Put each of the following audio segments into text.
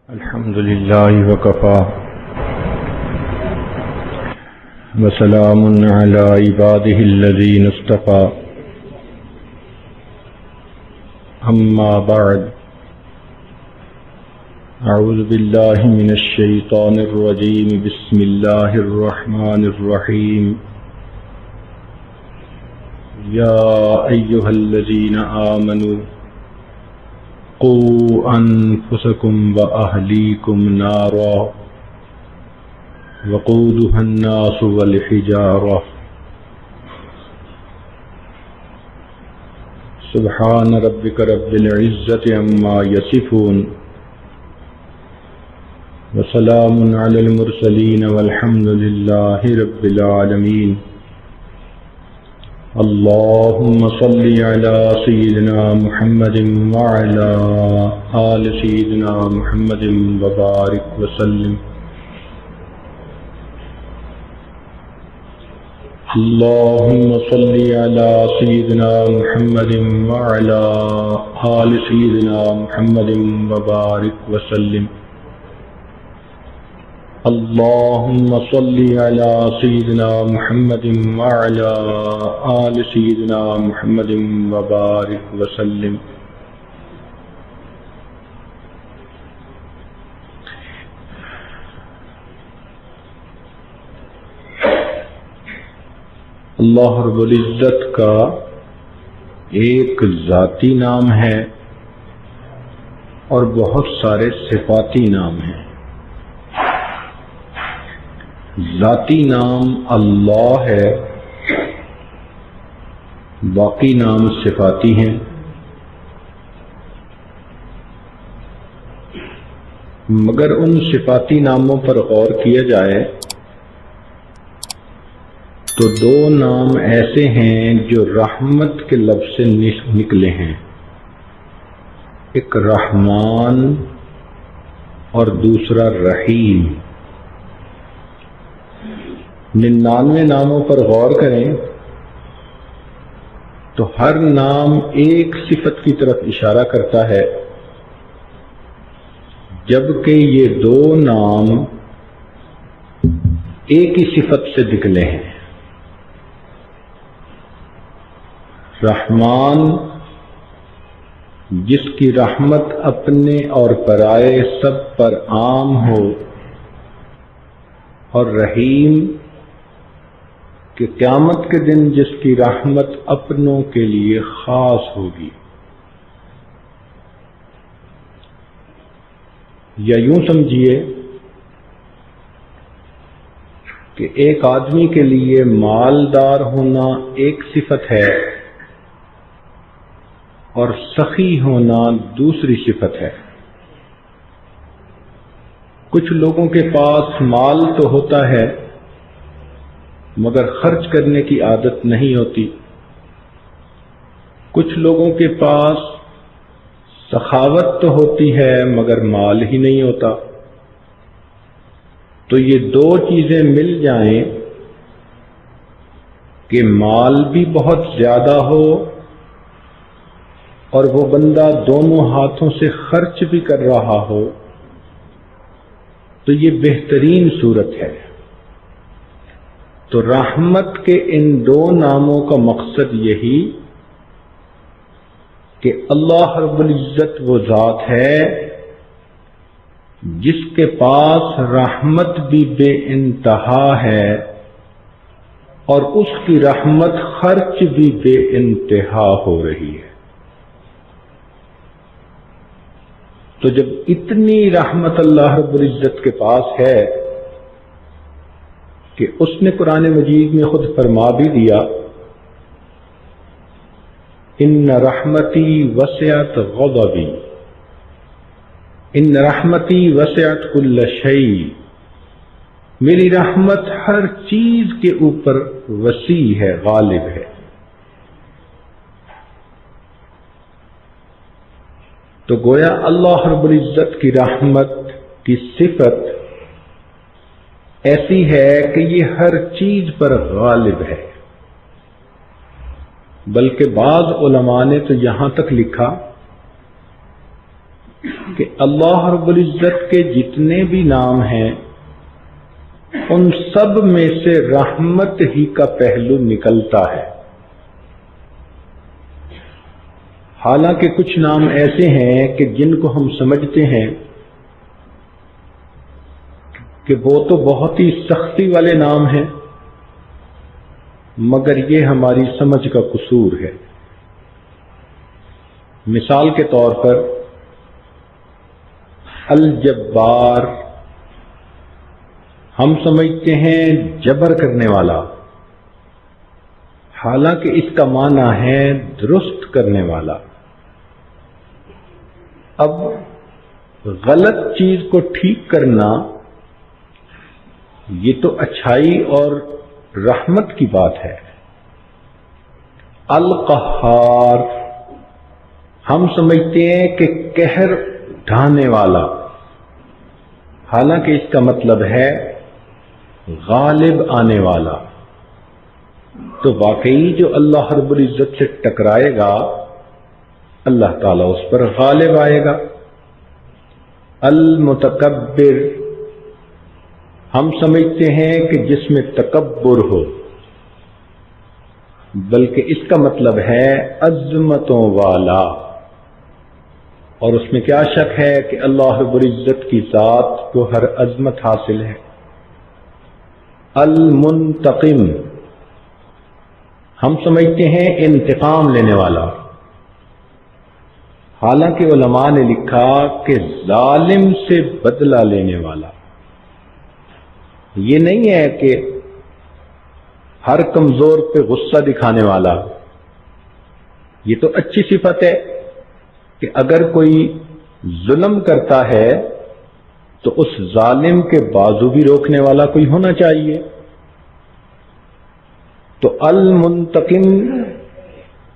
الحمد لله وكفى وسلام على عباده الذين اصطفى أما بعد أعوذ بالله من الشيطان الرجيم بسم الله الرحمن الرحيم يا أيها الذين آمنوا قوا أنفسكم وأهليكم نارا وقودها الناس والحجارة سبحان ربك رب العزة عما يصفون وسلام على المرسلين والحمد لله رب العالمين اللهم صل على سيدنا محمد وعلى آل سيدنا محمد وبارك وسلم اللهم صل على سيدنا محمد وعلى آل سيدنا محمد وبارك وسلم اللهم صل على سيدنا محمد وعلى آل سيدنا محمد وبارك وسلم اللہ رب العزت کا ایک ذاتی نام ہے اور بہت سارے صفاتی نام ہیں۔ ذاتی نام اللہ ہے، باقی نام صفاتی ہیں۔ مگر ان صفاتی ناموں پر غور کیا جائے تو دو نام ایسے ہیں جو رحمت کے لفظ سے نکلے ہیں، ایک رحمان اور دوسرا رحیم۔ 99 ناموں پر غور کریں تو ہر نام ایک صفت کی طرف اشارہ کرتا ہے، جبکہ یہ دو نام ایک ہی صفت سے نکلے ہیں۔ رحمان جس کی رحمت اپنے اور پرائے سب پر عام ہو، اور رحیم کہ قیامت کے دن جس کی رحمت اپنوں کے لیے خاص ہوگی۔ یا یوں سمجھیے کہ ایک آدمی کے لیے مالدار ہونا ایک صفت ہے اور سخی ہونا دوسری صفت ہے۔ کچھ لوگوں کے پاس مال تو ہوتا ہے مگر خرچ کرنے کی عادت نہیں ہوتی، کچھ لوگوں کے پاس سخاوت تو ہوتی ہے مگر مال ہی نہیں ہوتا۔ تو یہ دو چیزیں مل جائیں کہ مال بھی بہت زیادہ ہو اور وہ بندہ دونوں ہاتھوں سے خرچ بھی کر رہا ہو، تو یہ بہترین صورت ہے۔ تو رحمت کے ان دو ناموں کا مقصد یہی کہ اللہ رب العزت وہ ذات ہے جس کے پاس رحمت بھی بے انتہا ہے اور اس کی رحمت خرچ بھی بے انتہا ہو رہی ہے۔ تو جب اتنی رحمت اللہ رب العزت کے پاس ہے کہ اس نے قرآن مجید میں خود فرما بھی دیا، ان رحمتی وسعت غضبی، ان رحمتی وسعت کل شیء، میری رحمت ہر چیز کے اوپر وسیع ہے، غالب ہے۔ تو گویا اللہ رب العزت کی رحمت کی صفت ایسی ہے کہ یہ ہر چیز پر غالب ہے۔ بلکہ بعض علماء نے تو یہاں تک لکھا کہ اللہ رب العزت کے جتنے بھی نام ہیں ان سب میں سے رحمت ہی کا پہلو نکلتا ہے. حالانکہ کچھ نام ایسے ہیں کہ جن کو ہم سمجھتے ہیں کہ وہ تو بہت ہی سختی والے نام ہیں، مگر یہ ہماری سمجھ کا قصور ہے. مثال کے طور پر الجبار ہم سمجھتے ہیں جبر کرنے والا، حالانکہ اس کا معنی ہے درست کرنے والا. اب غلط چیز کو ٹھیک کرنا یہ تو اچھائی اور رحمت کی بات ہے. القہار ہم سمجھتے ہیں کہ قہر ڈھانے والا، حالانکہ اس کا مطلب ہے غالب آنے والا. تو واقعی جو اللہ رب العزت سے ٹکرائے گا اللہ تعالیٰ اس پر غالب آئے گا. المتکبر ہم سمجھتے ہیں کہ جس میں تکبر ہو، بلکہ اس کا مطلب ہے عظمتوں والا. اور اس میں کیا شک ہے کہ اللہ رب العزت کی ذات کو ہر عظمت حاصل ہے. المنتقم ہم سمجھتے ہیں انتقام لینے والا، حالانکہ علماء نے لکھا کہ ظالم سے بدلہ لینے والا. یہ نہیں ہے کہ ہر کمزور پہ غصہ دکھانے والا. یہ تو اچھی صفت ہے کہ اگر کوئی ظلم کرتا ہے تو اس ظالم کے بازو بھی روکنے والا کوئی ہونا چاہیے. تو المنتقم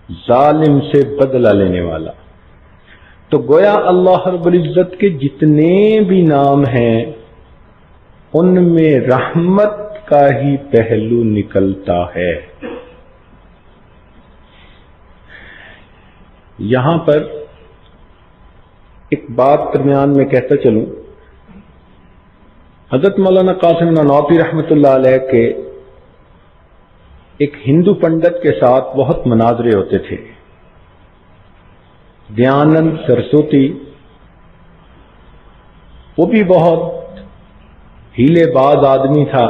ظالم سے بدلہ لینے والا. تو گویا اللہ رب العزت کے جتنے بھی نام ہیں ان میں رحمت کا ہی پہلو نکلتا ہے. یہاں پر ایک بات درمیان میں کہتا چلوں. حضرت مولانا قاسم نانوتوی رحمۃ اللہ علیہ کے ایک ہندو پنڈت کے ساتھ بہت مناظرے ہوتے تھے. دیانند سرسوتی وہ بھی بہت ہیلے باز آدمی تھا،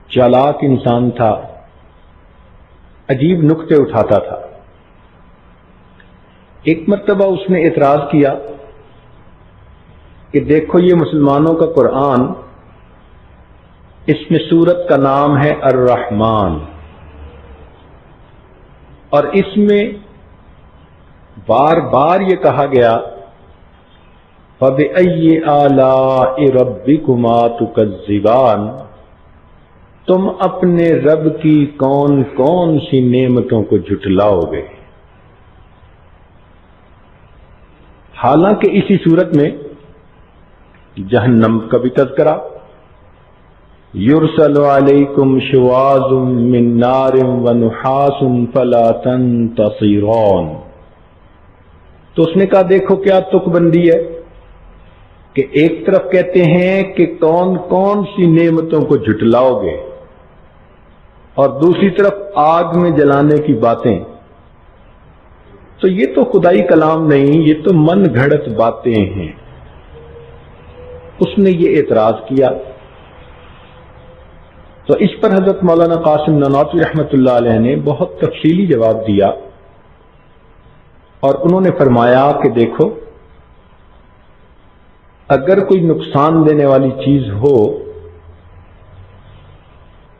چالاک انسان تھا، عجیب نکتے اٹھاتا تھا. ایک مرتبہ اس نے اعتراض کیا کہ دیکھو یہ مسلمانوں کا قرآن، اس میں سورت کا نام ہے الرحمن، اور اس میں بار بار یہ کہا گیا فَبِأَيِّ آلَاءِ رَبِّكُمَا تُكَذِّبَانِ، تم اپنے رب کی کون کون سی نعمتوں کو جھٹلاؤ گے. حالانکہ اسی صورت میں جہنم کا بھی تذکرہ، یرسل علیکم شواظ من نار ونحاس فلا تنتصرون. تو اس نے کہا دیکھو کیا تک بندی ہے کہ ایک طرف کہتے ہیں کہ کون کون سی نعمتوں کو جھٹلاؤ گے، اور دوسری طرف آگ میں جلانے کی باتیں. تو یہ تو خدائی کلام نہیں، یہ تو من گھڑت باتیں ہیں. اس نے یہ اعتراض کیا. تو اس پر حضرت مولانا قاسم نانوتوی رحمۃ اللہ علیہ نے بہت تفصیلی جواب دیا، اور انہوں نے فرمایا کہ دیکھو اگر کوئی نقصان دینے والی چیز ہو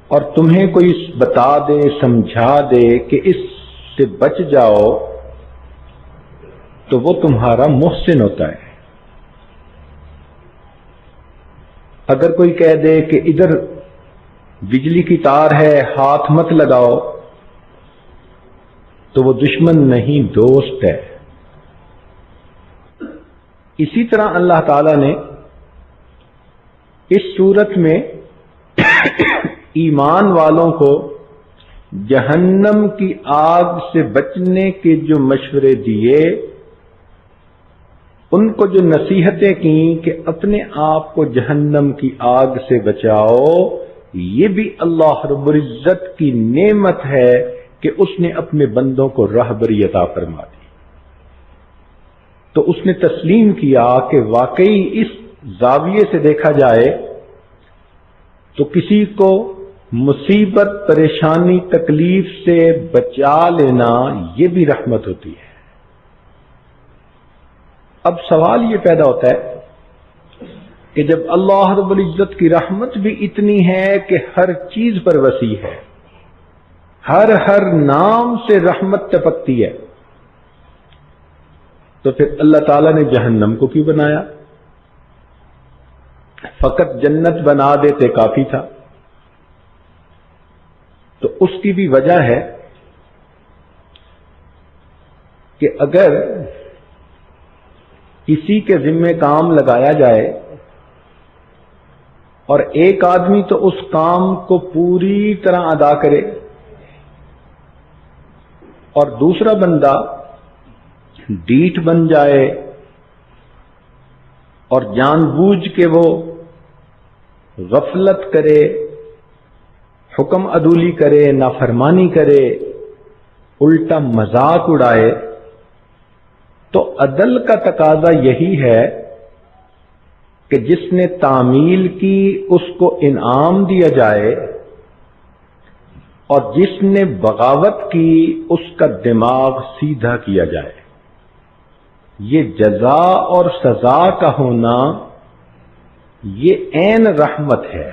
اور تمہیں کوئی بتا دے سمجھا دے کہ اس سے بچ جاؤ تو وہ تمہارا محسن ہوتا ہے. اگر کوئی کہہ دے کہ ادھر بجلی کی تار ہے ہاتھ مت لگاؤ تو وہ دشمن نہیں دوست ہے. اسی طرح اللہ تعالی نے اس صورت میں ایمان والوں کو جہنم کی آگ سے بچنے کے جو مشورے دیے ان کو جو نصیحتیں کی کہ اپنے آپ کو جہنم کی آگ سے بچاؤ، یہ بھی اللہ رب العزت کی نعمت ہے کہ اس نے اپنے بندوں کو راہبری عطا فرما دی۔ تو اس نے تسلیم کیا کہ واقعی اس زاویے سے دیکھا جائے تو کسی کو مصیبت، پریشانی، تکلیف سے بچا لینا یہ بھی رحمت ہوتی ہے۔ اب سوال یہ پیدا ہوتا ہے کہ جب اللہ رب العزت کی رحمت بھی اتنی ہے کہ ہر چیز پر وسیع ہے، ہر نام سے رحمت ٹپکتی ہے، تو پھر اللہ تعالیٰ نے جہنم کو کیوں بنایا؟ فقط جنت بنا دیتے کافی تھا۔ تو اس کی بھی وجہ ہے کہ اگر کسی کے ذمہ کام لگایا جائے اور ایک آدمی تو اس کام کو پوری طرح ادا کرے اور دوسرا بندہ ڈیٹ بن جائے اور جان بوجھ کے وہ غفلت کرے، حکم عدولی کرے، نافرمانی کرے، الٹا مذاق اڑائے، تو عدل کا تقاضا یہی ہے کہ جس نے تعمیل کی اس کو انعام دیا جائے اور جس نے بغاوت کی اس کا دماغ سیدھا کیا جائے۔ یہ جزا اور سزا کا ہونا یہ عین رحمت ہے۔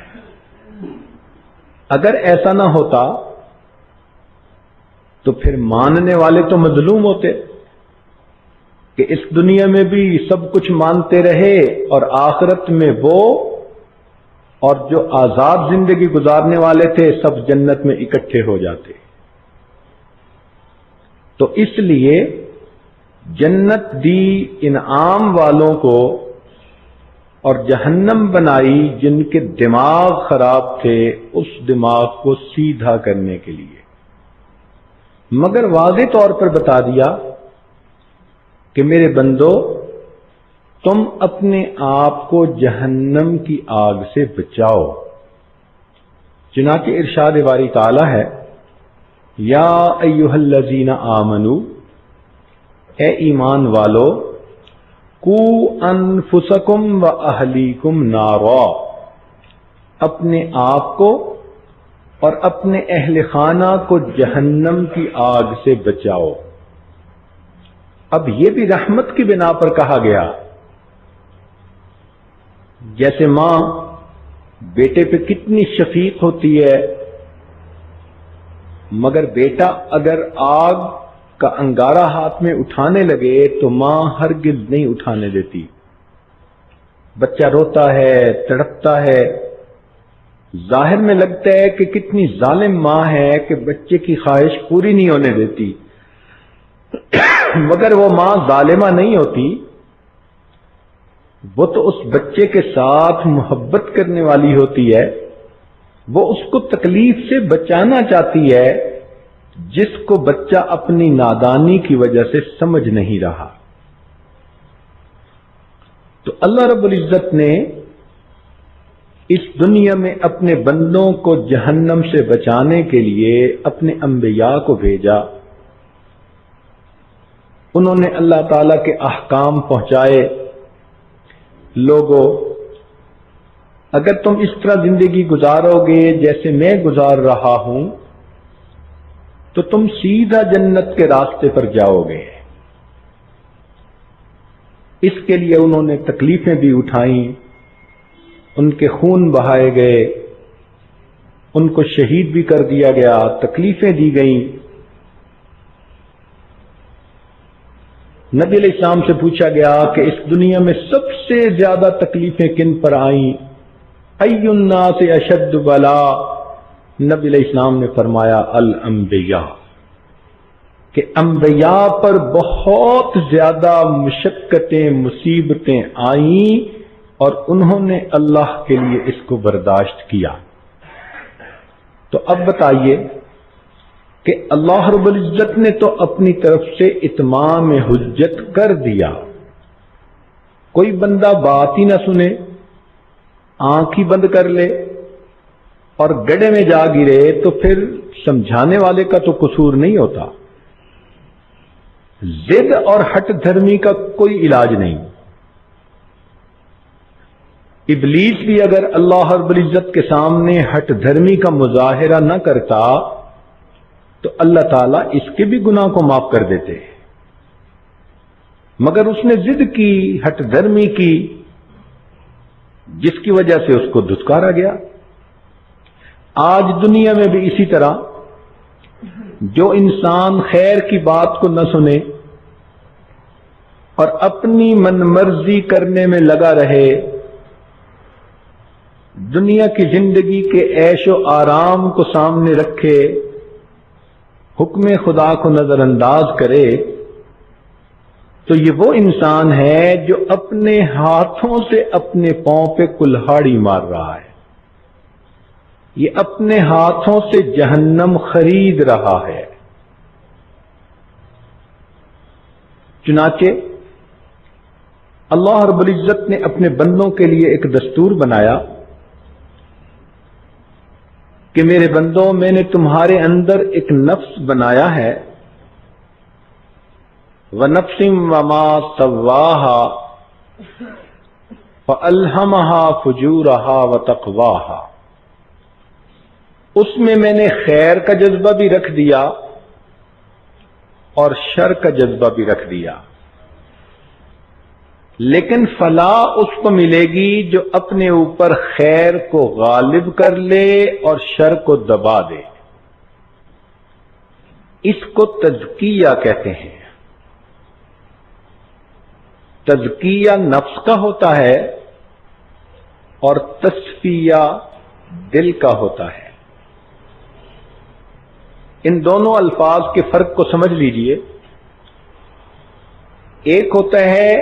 اگر ایسا نہ ہوتا تو پھر ماننے والے تو مظلوم ہوتے کہ اس دنیا میں بھی سب کچھ مانتے رہے اور آخرت میں وہ اور جو آزاد زندگی گزارنے والے تھے سب جنت میں اکٹھے ہو جاتے۔ تو اس لیے جنت دی انعام والوں کو اور جہنم بنائی جن کے دماغ خراب تھے، اس دماغ کو سیدھا کرنے کے لیے، مگر واضح طور پر بتا دیا کہ میرے بندو تم اپنے آپ کو جہنم کی آگ سے بچاؤ۔ چنانچہ ارشاد باری تعالی ہے، یا ایھا الذین آمنو، اے ایمان والو، قوا انفسکم و اہلیکم نارا، اپنے آپ کو اور اپنے اہل خانہ کو جہنم کی آگ سے بچاؤ۔ اب یہ بھی رحمت کی بنا پر کہا گیا، جیسے ماں بیٹے پہ کتنی شفیق ہوتی ہے، مگر بیٹا اگر آگ کا انگارہ ہاتھ میں اٹھانے لگے تو ماں ہرگز نہیں اٹھانے دیتی۔ بچہ روتا ہے، تڑپتا ہے، ظاہر میں لگتا ہے کہ کتنی ظالم ماں ہے کہ بچے کی خواہش پوری نہیں ہونے دیتی، مگر وہ ماں ظالمہ نہیں ہوتی، وہ تو اس بچے کے ساتھ محبت کرنے والی ہوتی ہے، وہ اس کو تکلیف سے بچانا چاہتی ہے جس کو بچہ اپنی نادانی کی وجہ سے سمجھ نہیں رہا۔ تو اللہ رب العزت نے اس دنیا میں اپنے بندوں کو جہنم سے بچانے کے لیے اپنے انبیاء کو بھیجا۔ انہوں نے اللہ تعالی کے احکام پہنچائے۔ لوگوں، اگر تم اس طرح زندگی گزارو گے جیسے میں گزار رہا ہوں تو تم سیدھا جنت کے راستے پر جاؤ گے۔ اس کے لیے انہوں نے تکلیفیں بھی اٹھائیں، ان کے خون بہائے گئے، ان کو شہید بھی کر دیا گیا، تکلیفیں دی گئیں۔ نبی علیہ السلام سے پوچھا گیا کہ اس دنیا میں سب سے زیادہ تکلیفیں کن پر آئیں؟ ای الناس اشد بلا؟ نبی علیہ السلام نے فرمایا الانبیاء، کہ انبیاء پر بہت زیادہ مشقتیں، مصیبتیں آئیں اور انہوں نے اللہ کے لیے اس کو برداشت کیا۔ تو اب بتائیے کہ اللہ رب العزت نے تو اپنی طرف سے اتمام حجت کر دیا، کوئی بندہ بات ہی نہ سنے، آنکھ ہی بند کر لے اور گڑھے میں جا گرے تو پھر سمجھانے والے کا تو قصور نہیں ہوتا۔ ضد اور ہٹ دھرمی کا کوئی علاج نہیں۔ ابلیس بھی اگر اللہ رب العزت کے سامنے ہٹ دھرمی کا مظاہرہ نہ کرتا تو اللہ تعالیٰ اس کے بھی گناہ کو معاف کر دیتے، مگر اس نے ضد کی، ہٹ دھرمی کی، جس کی وجہ سے اس کو دھتکارا گیا۔ آج دنیا میں بھی اسی طرح جو انسان خیر کی بات کو نہ سنے اور اپنی من مرضی کرنے میں لگا رہے، دنیا کی زندگی کے عیش و آرام کو سامنے رکھے، حکم خدا کو نظر انداز کرے، تو یہ وہ انسان ہے جو اپنے ہاتھوں سے اپنے پاؤں پہ کلہاڑی مار رہا ہے، یہ اپنے ہاتھوں سے جہنم خرید رہا ہے۔ چنانچہ اللہ رب العزت نے اپنے بندوں کے لیے ایک دستور بنایا کہ میرے بندوں، میں نے تمہارے اندر ایک نفس بنایا ہے، وَنَفْسٍ وَمَا سَوَّاهَا فَأَلْهَمَهَا فُجُورَهَا وَتَقْوَاهَا، اس میں نے خیر کا جذبہ بھی رکھ دیا اور شر کا جذبہ بھی رکھ دیا، لیکن فلاح اس کو ملے گی جو اپنے اوپر خیر کو غالب کر لے اور شر کو دبا دے۔ اس کو تزکیہ کہتے ہیں۔ تزکیہ نفس کا ہوتا ہے اور تصفیہ دل کا ہوتا ہے۔ ان دونوں الفاظ کے فرق کو سمجھ لیجئے۔ ایک ہوتا ہے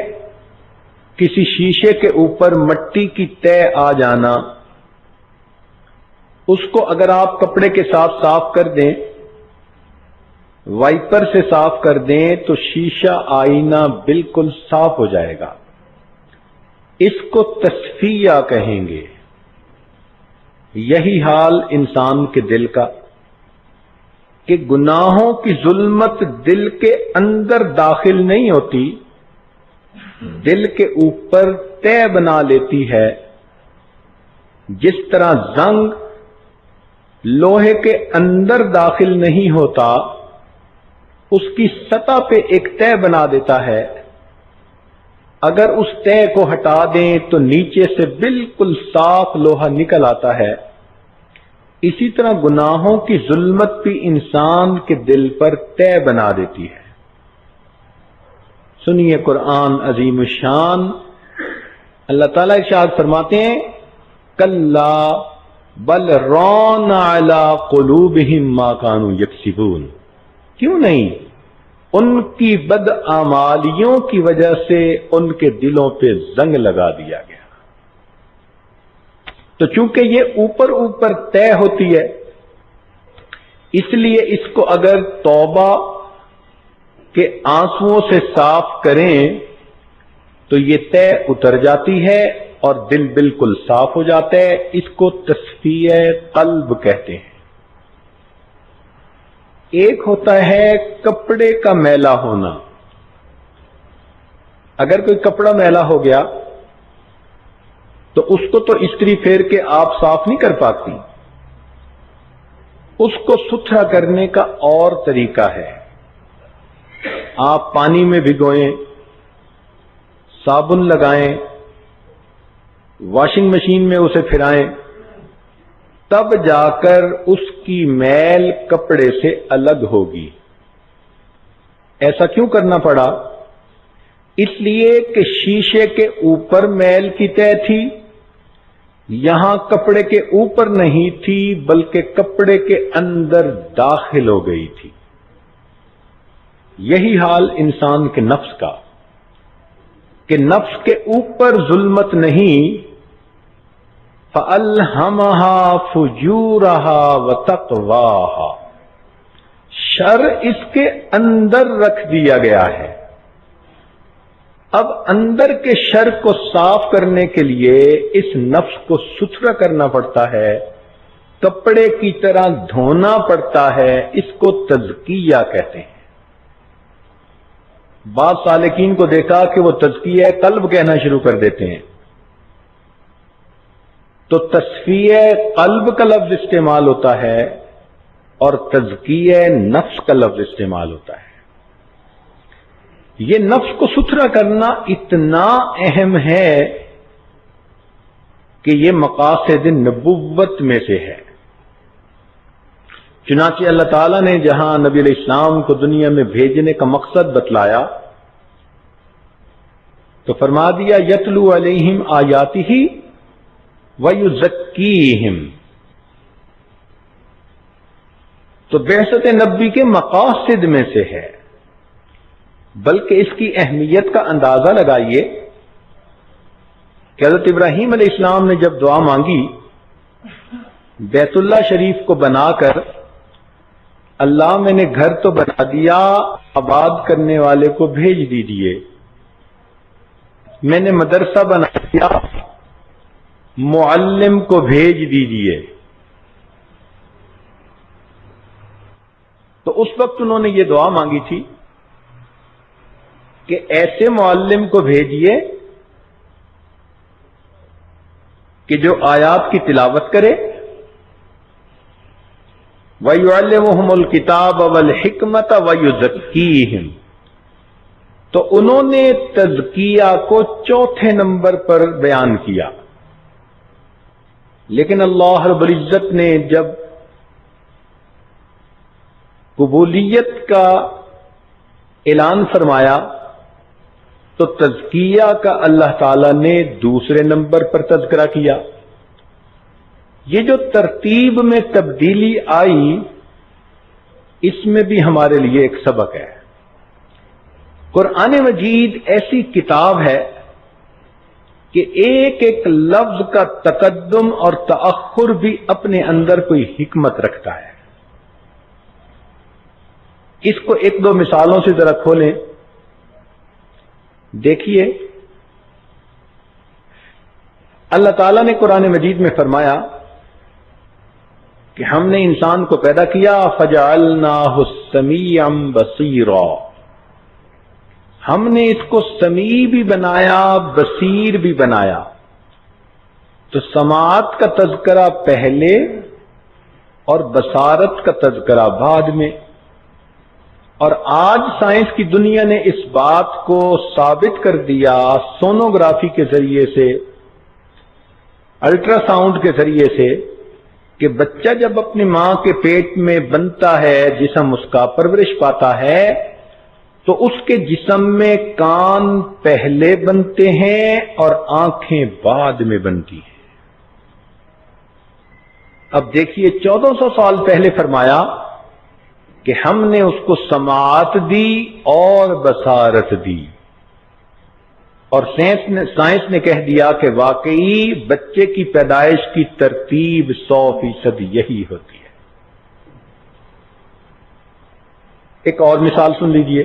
کسی شیشے کے اوپر مٹی کی تہ آ جانا، اس کو اگر آپ کپڑے کے ساتھ صاف کر دیں، وائپر سے صاف کر دیں، تو شیشہ آئینہ بالکل صاف ہو جائے گا۔ اس کو تصفیہ کہیں گے۔ یہی حال انسان کے دل کا، کہ گناہوں کی ظلمت دل کے اندر داخل نہیں ہوتی، دل کے اوپر تہ بنا لیتی ہے۔ جس طرح زنگ لوہے کے اندر داخل نہیں ہوتا، اس کی سطح پہ ایک تہ بنا دیتا ہے، اگر اس تہ کو ہٹا دیں تو نیچے سے بالکل صاف لوہا نکل آتا ہے۔ اسی طرح گناہوں کی ظلمت بھی انسان کے دل پر تہ بنا دیتی ہے۔ سنیے قرآن عظیم الشان، اللہ تعالیٰ ارشاد فرماتے ہیں، کلا بل ران علی قلوبہم ما کانوا یکسبون، کیوں نہیں؟ ان کی بدعمالیوں کی وجہ سے ان کے دلوں پہ زنگ لگا دیا گیا۔ تو چونکہ یہ اوپر اوپر طے ہوتی ہے، اس لیے اس کو اگر توبہ کے آنسوؤں سے صاف کریں تو یہ طے اتر جاتی ہے اور دل بالکل صاف ہو جاتا ہے۔ اس کو تصفیہ قلب کہتے ہیں۔ ایک ہوتا ہے کپڑے کا میلا ہونا۔ اگر کوئی کپڑا میلا ہو گیا تو اس کو تو استری پھیر کے آپ صاف نہیں کر پاتی، اس کو ستھرا کرنے کا اور طریقہ ہے۔ آپ پانی میں بھگوئیں، صابن لگائیں، واشنگ مشین میں اسے پھرائیں، تب جا کر اس کی میل کپڑے سے الگ ہوگی۔ ایسا کیوں کرنا پڑا؟ اس لیے کہ شیشے کے اوپر میل کی تہ تھی، یہاں کپڑے کے اوپر نہیں تھی بلکہ کپڑے کے اندر داخل ہو گئی تھی۔ یہی حال انسان کے نفس کا، کہ نفس کے اوپر ظلمت نہیں، فَأَلْهَمَهَا فُجُورَهَا وَتَقْوَاهَا، شر اس کے اندر رکھ دیا گیا ہے۔ اب اندر کے شر کو صاف کرنے کے لیے اس نفس کو ستھرا کرنا پڑتا ہے، کپڑے کی طرح دھونا پڑتا ہے، اس کو تزکیہ کہتے ہیں۔ بعض سالکین کو دیکھا کہ وہ تزکیہ قلب کہنا شروع کر دیتے ہیں، تو تصفیہ قلب کا لفظ استعمال ہوتا ہے اور تزکیہ نفس کا لفظ استعمال ہوتا ہے۔ یہ نفس کو ستھرا کرنا اتنا اہم ہے کہ یہ مقاصد نبوت میں سے ہے۔ چنانچہ اللہ تعالیٰ نے جہاں نبی علیہ السلام کو دنیا میں بھیجنے کا مقصد بتلایا تو فرما دیا یتلو علیہم آیاتہ ویزکیہم، تو بعثت نبی کے مقاصد میں سے ہے۔ بلکہ اس کی اہمیت کا اندازہ لگائیے کہ حضرت ابراہیم علیہ السلام نے جب دعا مانگی بیت اللہ شریف کو بنا کر، اللہ میں نے گھر تو بنا دیا، آباد کرنے والے کو بھیج دیجیے، میں نے مدرسہ بنا دیا، معلم کو بھیج دیجیے۔ تو اس وقت انہوں نے یہ دعا مانگی تھی کہ ایسے معلم کو بھیجیے کہ جو آیات کی تلاوت کرے، وَيُعَلِّمُهُمُ الْكِتَابَ وَالْحِكْمَةَ وَيُزَكِّيهِمْ، تو انہوں نے تزکیہ کو چوتھے نمبر پر بیان کیا۔ لیکن اللہ رب العزت نے جب قبولیت کا اعلان فرمایا تو تزکیہ کا اللہ تعالی نے دوسرے نمبر پر تذکرہ کیا۔ یہ جو ترتیب میں تبدیلی آئی، اس میں بھی ہمارے لیے ایک سبق ہے۔ قرآن مجید ایسی کتاب ہے کہ ایک ایک لفظ کا تقدم اور تأخر بھی اپنے اندر کوئی حکمت رکھتا ہے۔ اس کو ایک دو مثالوں سے ذرا کھولیں، دیکھیے اللہ تعالیٰ نے قرآن مجید میں فرمایا کہ ہم نے انسان کو پیدا کیا فجعلناہ سمیعا بصیرا، ہم نے اس کو سمیع بھی بنایا، بصیر بھی بنایا۔ تو سماعت کا تذکرہ پہلے اور بصارت کا تذکرہ بعد میں۔ اور آج سائنس کی دنیا نے اس بات کو ثابت کر دیا سونوگرافی کے ذریعے سے، الٹرا ساؤنڈ کے ذریعے سے، کہ بچہ جب اپنی ماں کے پیٹ میں بنتا ہے، جسم اس کا پرورش پاتا ہے، تو اس کے جسم میں کان پہلے بنتے ہیں اور آنکھیں بعد میں بنتی ہیں۔ اب دیکھیے 1400 سال پہلے فرمایا کہ ہم نے اس کو سماعت دی اور بصارت دی، اور سائنس نے کہہ دیا کہ واقعی بچے کی پیدائش کی ترتیب 100% یہی ہوتی ہے۔ ایک اور مثال سن لیجئے،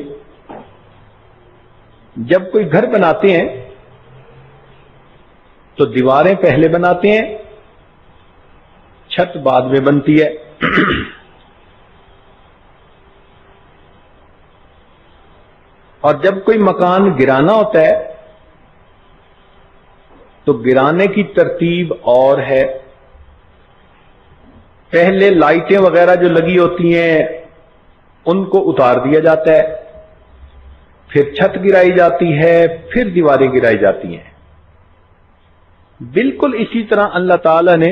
جب کوئی گھر بناتے ہیں تو دیواریں پہلے بناتے ہیں، چھت بعد میں بنتی ہے۔ اور جب کوئی مکان گرانا ہوتا ہے تو گرانے کی ترتیب اور ہے، پہلے لائٹیں وغیرہ جو لگی ہوتی ہیں ان کو اتار دیا جاتا ہے، پھر چھت گرائی جاتی ہے، پھر دیواریں گرائی جاتی ہیں۔ بالکل اسی طرح اللہ تعالی نے،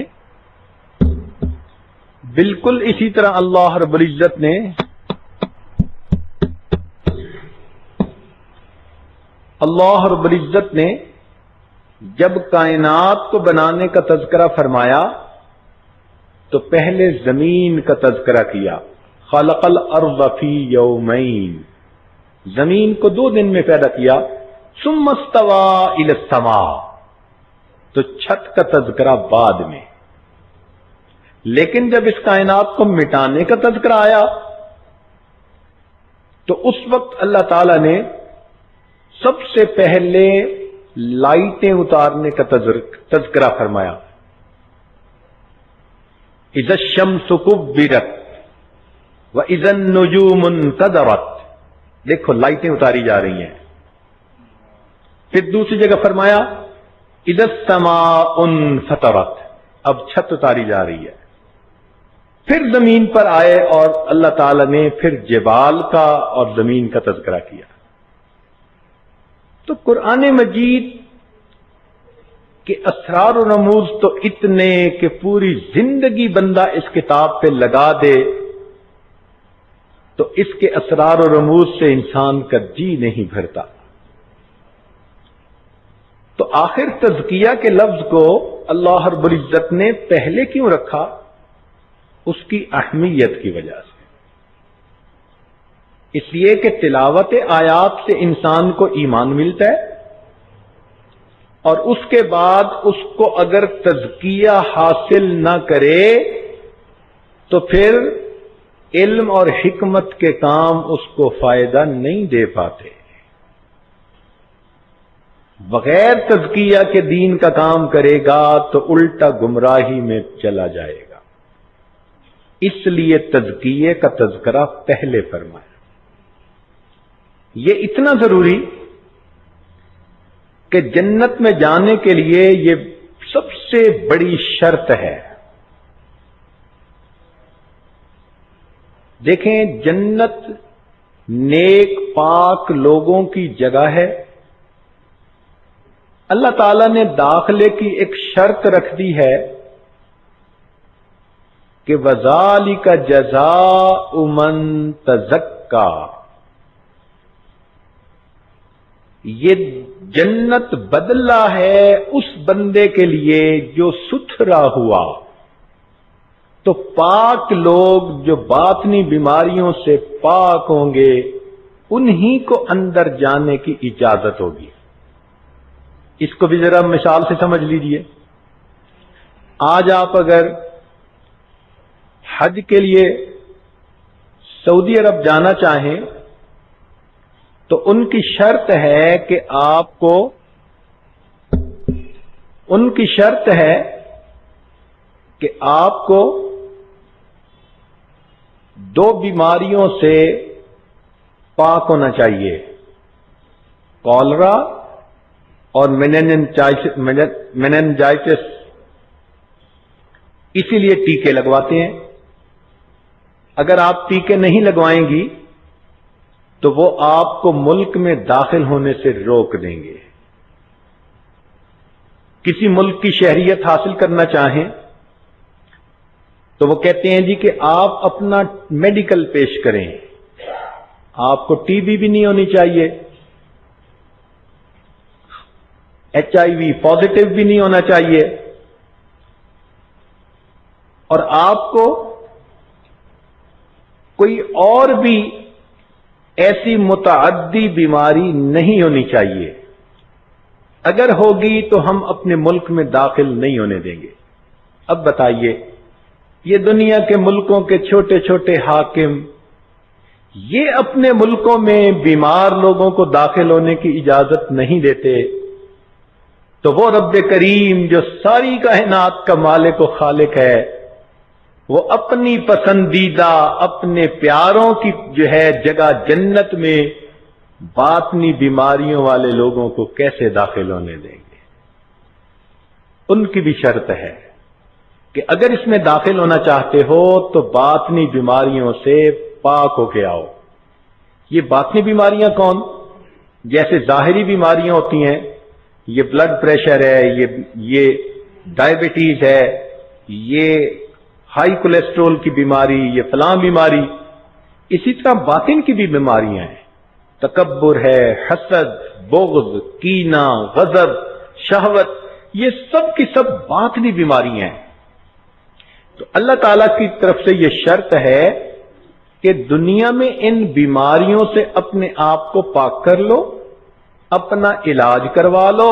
بالکل اسی طرح اللہ رب العزت نے جب کائنات کو بنانے کا تذکرہ فرمایا تو پہلے زمین کا تذکرہ کیا، خلق الارض فی یومین، زمین کو 2 دن میں پیدا کیا، ثم استوى الی السماء، تو چھت کا تذکرہ بعد میں۔ لیکن جب اس کائنات کو مٹانے کا تذکرہ آیا تو اس وقت اللہ تعالی نے سب سے پہلے لائٹیں اتارنے کا تذکرہ فرمایا. اذا الشمس كبرت واذا النجوم انكدرت. دیکھو لائٹیں اتاری جا رہی ہیں. پھر دوسری جگہ فرمایا اذا السماء انفطرت. اب چھت اتاری جا رہی ہے. پھر زمین پر آئے اور اللہ تعالی نے پھر جبال کا اور زمین کا تذکرہ کیا. تو قرآن مجید کے اسرار و رموز تو اتنے کہ پوری زندگی بندہ اس کتاب پہ لگا دے تو اس کے اسرار و رموز سے انسان کا جی نہیں بھرتا. تو آخر تزکیہ کے لفظ کو اللہ رب العزت نے پہلے کیوں رکھا؟ اس کی اہمیت کی وجہ سے. اس لیے کہ تلاوت آیات سے انسان کو ایمان ملتا ہے، اور اس کے بعد اس کو اگر تزکیہ حاصل نہ کرے تو پھر علم اور حکمت کے کام اس کو فائدہ نہیں دے پاتے. بغیر تزکیہ کے دین کا کام کرے گا تو الٹا گمراہی میں چلا جائے گا. اس لیے تزکیے کا تذکرہ پہلے فرمایا. یہ اتنا ضروری کہ جنت میں جانے کے لیے یہ سب سے بڑی شرط ہے. دیکھیں جنت نیک پاک لوگوں کی جگہ ہے. اللہ تعالی نے داخلے کی ایک شرط رکھ دی ہے کہ وَذَلِكَ جَزَاءُ مَن تَزَكَّىٰ. یہ جنت بدلہ ہے اس بندے کے لیے جو ستھرا ہوا. تو پاک لوگ جو باطنی بیماریوں سے پاک ہوں گے انہی کو اندر جانے کی اجازت ہوگی. اس کو بھی ذرا مثال سے سمجھ لیجئے. آج آپ اگر حج کے لیے سعودی عرب جانا چاہیں تو ان کی شرط ہے کہ آپ کو دو بیماریوں سے پاک ہونا چاہیے، کالرا اور میننجائٹس. اسی لیے ٹیکے لگواتے ہیں. اگر آپ ٹیکے نہیں لگوائیں گی تو وہ آپ کو ملک میں داخل ہونے سے روک دیں گے. کسی ملک کی شہریت حاصل کرنا چاہیں تو وہ کہتے ہیں جی کہ آپ اپنا میڈیکل پیش کریں. آپ کو ٹی بی بھی نہیں ہونی چاہیے، HIV پازیٹو بھی نہیں ہونا چاہیے، اور آپ کو کوئی اور بھی ایسی متعدی بیماری نہیں ہونی چاہیے. اگر ہوگی تو ہم اپنے ملک میں داخل نہیں ہونے دیں گے. اب بتائیے یہ دنیا کے ملکوں کے چھوٹے چھوٹے حاکم یہ اپنے ملکوں میں بیمار لوگوں کو داخل ہونے کی اجازت نہیں دیتے، تو وہ رب کریم جو ساری کائنات کا مالک و خالق ہے وہ اپنی پسندیدہ اپنے پیاروں کی جو ہے جگہ جنت میں باطنی بیماریوں والے لوگوں کو کیسے داخل ہونے دیں گے؟ ان کی بھی شرط ہے کہ اگر اس میں داخل ہونا چاہتے ہو تو باطنی بیماریوں سے پاک ہو کے آؤ. یہ باطنی بیماریاں کون؟ جیسے ظاہری بیماریاں ہوتی ہیں، یہ بلڈ پریشر ہے، یہ ڈائبٹیز ہے، یہ ہائی کولیسٹرول کی بیماری، یہ فلاں بیماری. اسی طرح باطن کی بھی بیماریاں ہیں، تکبر ہے، حسد، بغض، کینہ، غضب، شہوت، یہ سب کی سب باطنی بیماریاں ہیں. تو اللہ تعالی کی طرف سے یہ شرط ہے کہ دنیا میں ان بیماریوں سے اپنے آپ کو پاک کر لو، اپنا علاج کروا لو.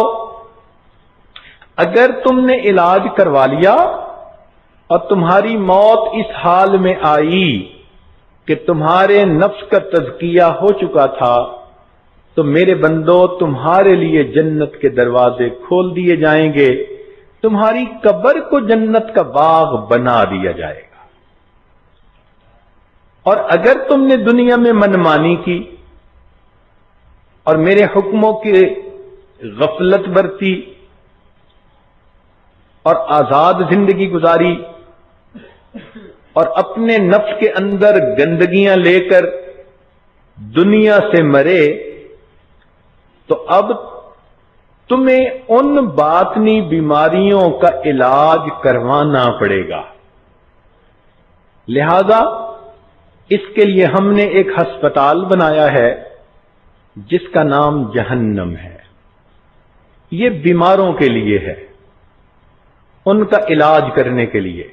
اگر تم نے علاج کروا لیا اور تمہاری موت اس حال میں آئی کہ تمہارے نفس کا تزکیہ ہو چکا تھا، تو میرے بندو تمہارے لیے جنت کے دروازے کھول دیے جائیں گے، تمہاری قبر کو جنت کا باغ بنا دیا جائے گا۔ اور اگر تم نے دنیا میں منمانی کی اور میرے حکموں کی غفلت برتی اور آزاد زندگی گزاری اور اپنے نفس کے اندر گندگیاں لے کر دنیا سے مرے، تو اب تمہیں ان باطنی بیماریوں کا علاج کروانا پڑے گا۔ لہذا اس کے لیے ہم نے ایک ہسپتال بنایا ہے جس کا نام جہنم ہے۔ یہ بیماروں کے لیے ہے، ان کا علاج کرنے کے لیے۔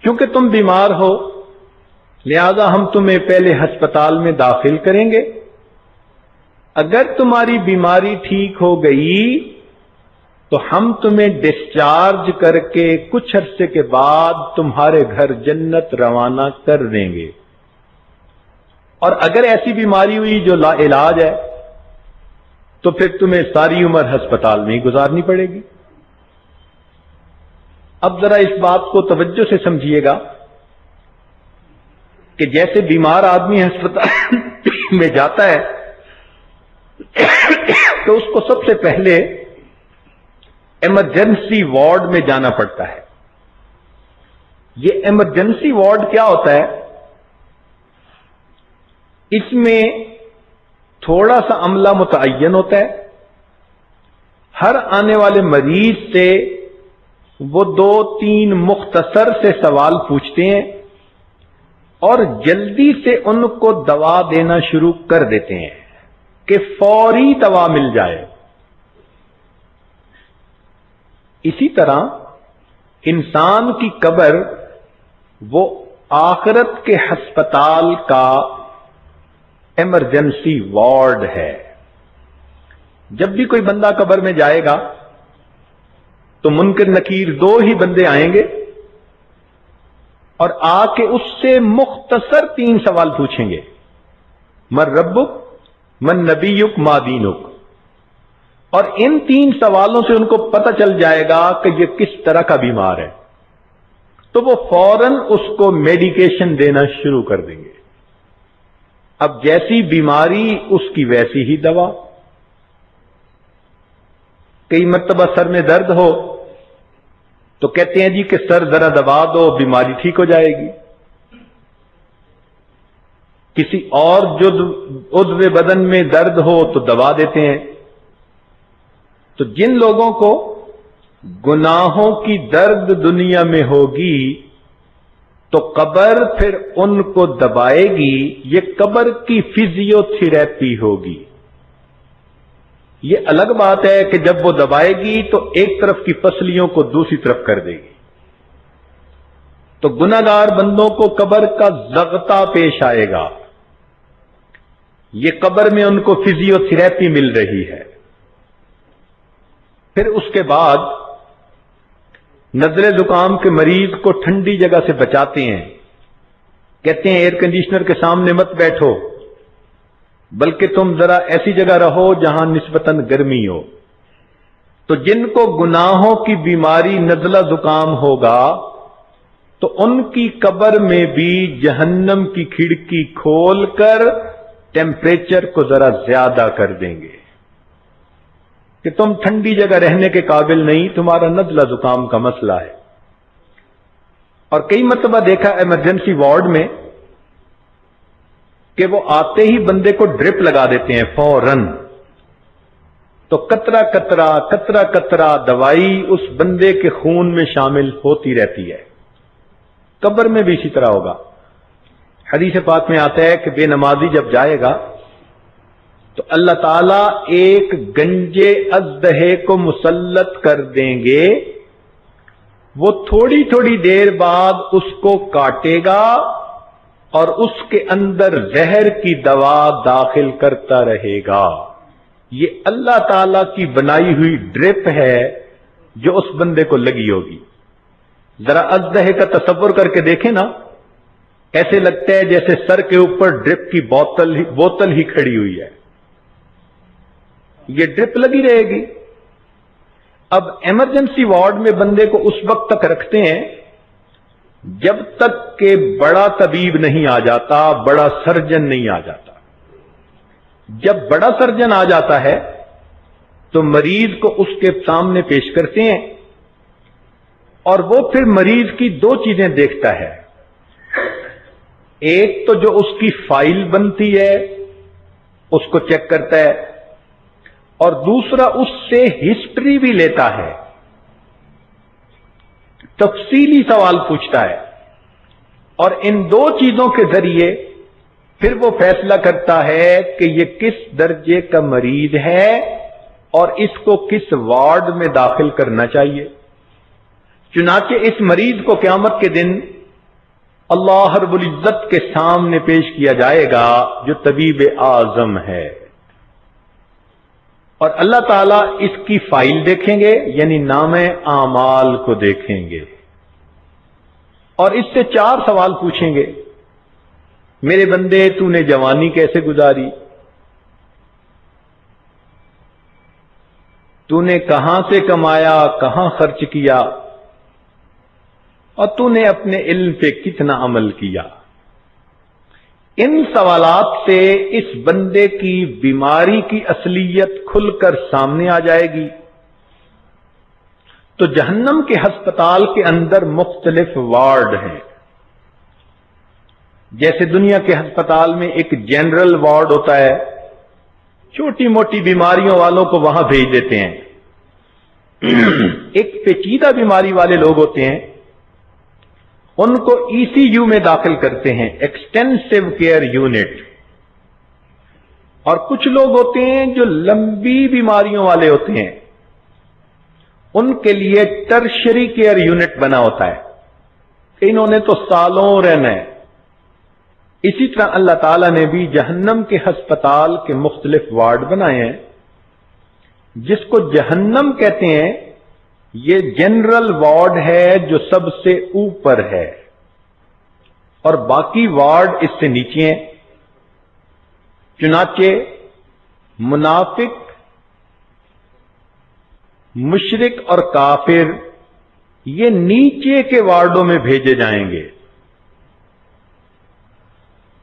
کیونکہ تم بیمار ہو لہذا ہم تمہیں پہلے ہسپتال میں داخل کریں گے، اگر تمہاری بیماری ٹھیک ہو گئی تو ہم تمہیں ڈسچارج کر کے کچھ عرصے کے بعد تمہارے گھر جنت روانہ کر دیں گے۔ اور اگر ایسی بیماری ہوئی جو لا علاج ہے تو پھر تمہیں ساری عمر ہسپتال میں ہی گزارنی پڑے گی۔ اب ذرا اس بات کو توجہ سے سمجھیے گا کہ جیسے بیمار آدمی ہسپتال میں جاتا ہے تو اس کو سب سے پہلے ایمرجنسی وارڈ میں جانا پڑتا ہے۔ یہ ایمرجنسی وارڈ کیا ہوتا ہے؟ اس میں تھوڑا سا عملہ متعین ہوتا ہے، ہر آنے والے مریض سے وہ 2-3 مختصر سے سوال پوچھتے ہیں اور جلدی سے ان کو دوا دینا شروع کر دیتے ہیں کہ فوری دوا مل جائے۔ اسی طرح انسان کی قبر وہ آخرت کے ہسپتال کا ایمرجنسی وارڈ ہے۔ جب بھی کوئی بندہ قبر میں جائے گا تو منکر نکیر 2 ہی بندے آئیں گے اور آ کے اس سے مختصر 3 سوال پوچھیں گے، من ربک، من نبیک، ما دینک۔ اور ان 3 سوالوں سے ان کو پتہ چل جائے گا کہ یہ کس طرح کا بیمار ہے، تو وہ فوراً اس کو میڈیکیشن دینا شروع کر دیں گے۔ اب جیسی بیماری اس کی ویسی ہی دوا۔ کئی مرتبہ سر میں درد ہو تو کہتے ہیں جی کہ سر ذرا دبا دو بیماری ٹھیک ہو جائے گی۔ کسی اور عضو بدن میں درد ہو تو دوا دیتے ہیں۔ تو جن لوگوں کو گناہوں کی درد دنیا میں ہوگی تو قبر پھر ان کو دبائے گی، یہ قبر کی فزیو تھراپی ہوگی۔ یہ الگ بات ہے کہ جب وہ دبائے گی تو ایک طرف کی پسلیوں کو دوسری طرف کر دے گی، تو گناہگار بندوں کو قبر کا ضغطہ پیش آئے گا۔ یہ قبر میں ان کو فزیو تھراپی مل رہی ہے۔ پھر اس کے بعد نزلے زکام کے مریض کو ٹھنڈی جگہ سے بچاتے ہیں، کہتے ہیں ایئر کنڈیشنر کے سامنے مت بیٹھو بلکہ تم ذرا ایسی جگہ رہو جہاں نسبتاً گرمی ہو۔ تو جن کو گناہوں کی بیماری نزلہ زکام ہوگا تو ان کی قبر میں بھی جہنم کی کھڑکی کھول کر ٹیمپریچر کو ذرا زیادہ کر دیں گے کہ تم ٹھنڈی جگہ رہنے کے قابل نہیں، تمہارا نزلہ زکام کا مسئلہ ہے۔ اور کئی مرتبہ دیکھا ایمرجنسی وارڈ میں کہ وہ آتے ہی بندے کو ڈرپ لگا دیتے ہیں فوراً، تو قطرہ قطرہ قطرہ قطرہ دوائی اس بندے کے خون میں شامل ہوتی رہتی ہے۔ قبر میں بھی اسی طرح ہوگا۔ حدیث پاک میں آتا ہے کہ بے نمازی جب جائے گا تو اللہ تعالیٰ ایک گنجے اژدہے کو مسلط کر دیں گے، وہ تھوڑی تھوڑی دیر بعد اس کو کاٹے گا اور اس کے اندر زہر کی دوا داخل کرتا رہے گا۔ یہ اللہ تعالیٰ کی بنائی ہوئی ڈرپ ہے جو اس بندے کو لگی ہوگی۔ ذرا اژدہے کا تصور کر کے دیکھیں نا ایسے لگتا ہے جیسے سر کے اوپر ڈرپ کی بوتل ہی کھڑی ہوئی ہے، یہ ڈرپ لگی رہے گی۔ اب ایمرجنسی وارڈ میں بندے کو اس وقت تک رکھتے ہیں جب تک کہ بڑا طبیب نہیں آ جاتا، بڑا سرجن نہیں آ جاتا۔ جب بڑا سرجن آ جاتا ہے تو مریض کو اس کے سامنے پیش کرتے ہیں، اور وہ پھر مریض کی دو چیزیں دیکھتا ہے، ایک تو جو اس کی فائل بنتی ہے اس کو چیک کرتا ہے، اور دوسرا اس سے ہسٹری بھی لیتا ہے، تفصیلی سوال پوچھتا ہے، اور ان دو چیزوں کے ذریعے پھر وہ فیصلہ کرتا ہے کہ یہ کس درجے کا مریض ہے اور اس کو کس وارڈ میں داخل کرنا چاہیے۔ چنانچہ اس مریض کو قیامت کے دن اللہ رب العزت کے سامنے پیش کیا جائے گا جو طبیب اعظم ہے، اور اللہ تعالیٰ اس کی فائل دیکھیں گے، یعنی نامہ اعمال کو دیکھیں گے، اور اس سے 4 سوال پوچھیں گے۔ میرے بندے، تو نے جوانی کیسے گزاری؟ تو نے کہاں سے کمایا، کہاں خرچ کیا، اور تو نے اپنے علم پہ کتنا عمل کیا؟ ان سوالات سے اس بندے کی بیماری کی اصلیت کھل کر سامنے آ جائے گی۔ تو جہنم کے ہسپتال کے اندر مختلف وارڈ ہیں۔ جیسے دنیا کے ہسپتال میں ایک جنرل وارڈ ہوتا ہے، چھوٹی موٹی بیماریوں والوں کو وہاں بھیج دیتے ہیں۔ ایک پیچیدہ بیماری والے لوگ ہوتے ہیں، ان کو ای سی یو میں داخل کرتے ہیں، ایکسٹینسو کیئر یونٹ۔ اور کچھ لوگ ہوتے ہیں جو لمبی بیماریوں والے ہوتے ہیں، ان کے لیے ٹرشری کیئر یونٹ بنا ہوتا ہے کہ انہوں نے تو سالوں رہنا ہے۔ اسی طرح اللہ تعالیٰ نے بھی جہنم کے ہسپتال کے مختلف وارڈ بنائے ہیں۔ جس کو جہنم کہتے ہیں یہ جنرل وارڈ ہے جو سب سے اوپر ہے، اور باقی وارڈ اس سے نیچے ہیں۔ چنانچہ منافق، مشرک اور کافر یہ نیچے کے وارڈوں میں بھیجے جائیں گے۔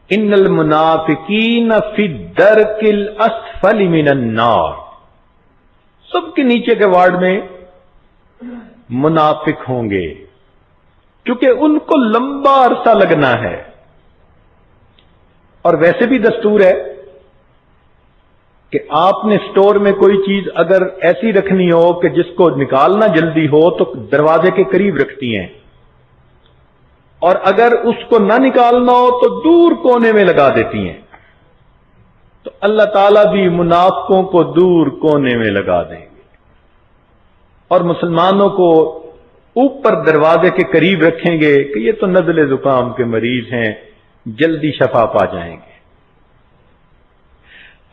ان المنافقین فی الدرک الاسفل من النار، سب کے نیچے کے وارڈ میں منافق ہوں گے، کیونکہ ان کو لمبا عرصہ لگنا ہے۔ اور ویسے بھی دستور ہے کہ آپ نے سٹور میں کوئی چیز اگر ایسی رکھنی ہو کہ جس کو نکالنا جلدی ہو تو دروازے کے قریب رکھتی ہیں، اور اگر اس کو نہ نکالنا ہو تو دور کونے میں لگا دیتی ہیں۔ تو اللہ تعالیٰ بھی منافقوں کو دور کونے میں لگا دیں گے، اور مسلمانوں کو اوپر دروازے کے قریب رکھیں گے کہ یہ تو نزلے زکام کے مریض ہیں، جلدی شفا پا جائیں گے۔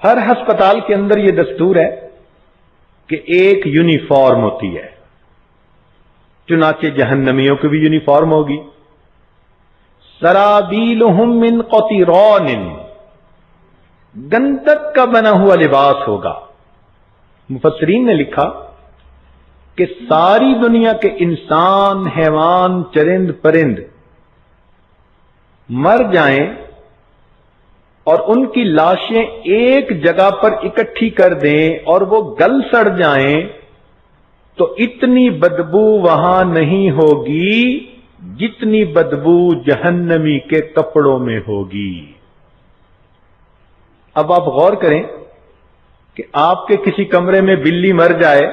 ہر ہسپتال کے اندر یہ دستور ہے کہ ایک یونیفارم ہوتی ہے، چنانچہ جہنمیوں کی بھی یونیفارم ہوگی۔ سرابیلہم من قطران، گندک کا بنا ہوا لباس ہوگا۔ مفسرین نے لکھا کہ ساری دنیا کے انسان، حیوان، چرند پرند مر جائیں اور ان کی لاشیں ایک جگہ پر اکٹھی کر دیں اور وہ گل سڑ جائیں تو اتنی بدبو وہاں نہیں ہوگی جتنی بدبو جہنمی کے کپڑوں میں ہوگی۔ اب آپ غور کریں کہ آپ کے کسی کمرے میں بلی مر جائے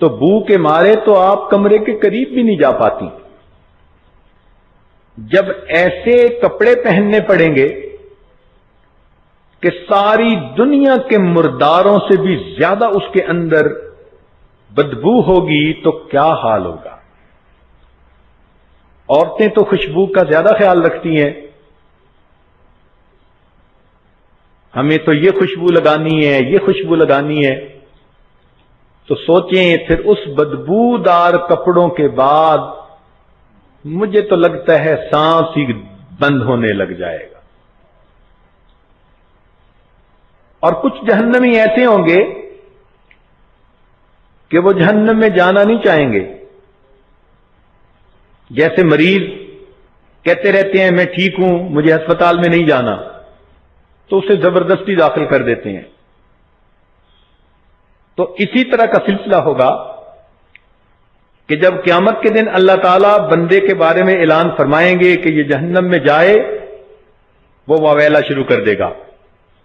تو بو کے مارے تو آپ کمرے کے قریب بھی نہیں جا پاتی۔ جب ایسے کپڑے پہننے پڑیں گے کہ ساری دنیا کے مرداروں سے بھی زیادہ اس کے اندر بدبو ہوگی تو کیا حال ہوگا؟ عورتیں تو خوشبو کا زیادہ خیال رکھتی ہیں، ہمیں تو یہ خوشبو لگانی ہے، یہ خوشبو لگانی ہے، تو سوچیں پھر اس بدبودار کپڑوں کے بعد مجھے تو لگتا ہے سانس ہی بند ہونے لگ جائے گا. اور کچھ جہنمی ایسے ہوں گے کہ وہ جہنم میں جانا نہیں چاہیں گے. جیسے مریض کہتے رہتے ہیں میں ٹھیک ہوں مجھے ہسپتال میں نہیں جانا، تو اسے زبردستی داخل کر دیتے ہیں. تو اسی طرح کا سلسلہ ہوگا کہ جب قیامت کے دن اللہ تعالیٰ بندے کے بارے میں اعلان فرمائیں گے کہ یہ جہنم میں جائے، وہ واویلا شروع کر دے گا،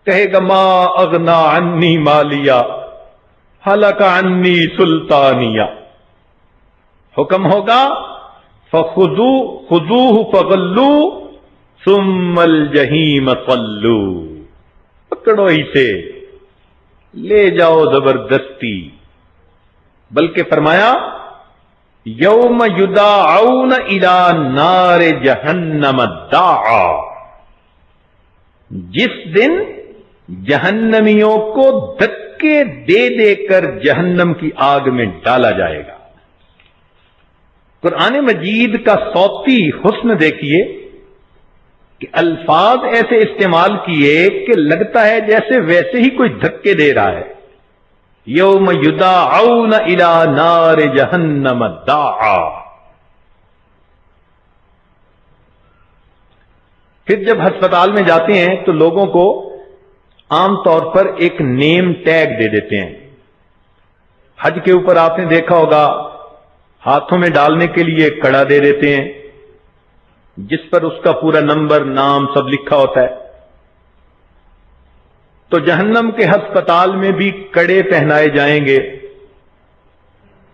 کہے گا ما اغنا عنی مالیہ ہلک عنی سلطانیہ. حکم ہوگا خذوہ فغلوہ ثم الجحیم صلوہ، پکڑو ہی سے لے جاؤ زبردستی. بلکہ فرمایا یوم یدعون الی نار جہنم دعا، جس دن جہنمیوں کو دھکے دے دے کر جہنم کی آگ میں ڈالا جائے گا. قرآن مجید کا صوتی حسن دیکھیے کہ الفاظ ایسے استعمال کیے کہ لگتا ہے جیسے ویسے ہی کوئی دھکے دے رہا ہے. یوم یدعون الی نار جہنم دعا. پھر جب ہسپتال میں جاتے ہیں تو لوگوں کو عام طور پر ایک نیم ٹیگ دے دیتے ہیں. حج کے اوپر آپ نے دیکھا ہوگا ہاتھوں میں ڈالنے کے لیے کڑا دے دیتے ہیں جس پر اس کا پورا نمبر نام سب لکھا ہوتا ہے. تو جہنم کے ہسپتال میں بھی کڑے پہنائے جائیں گے،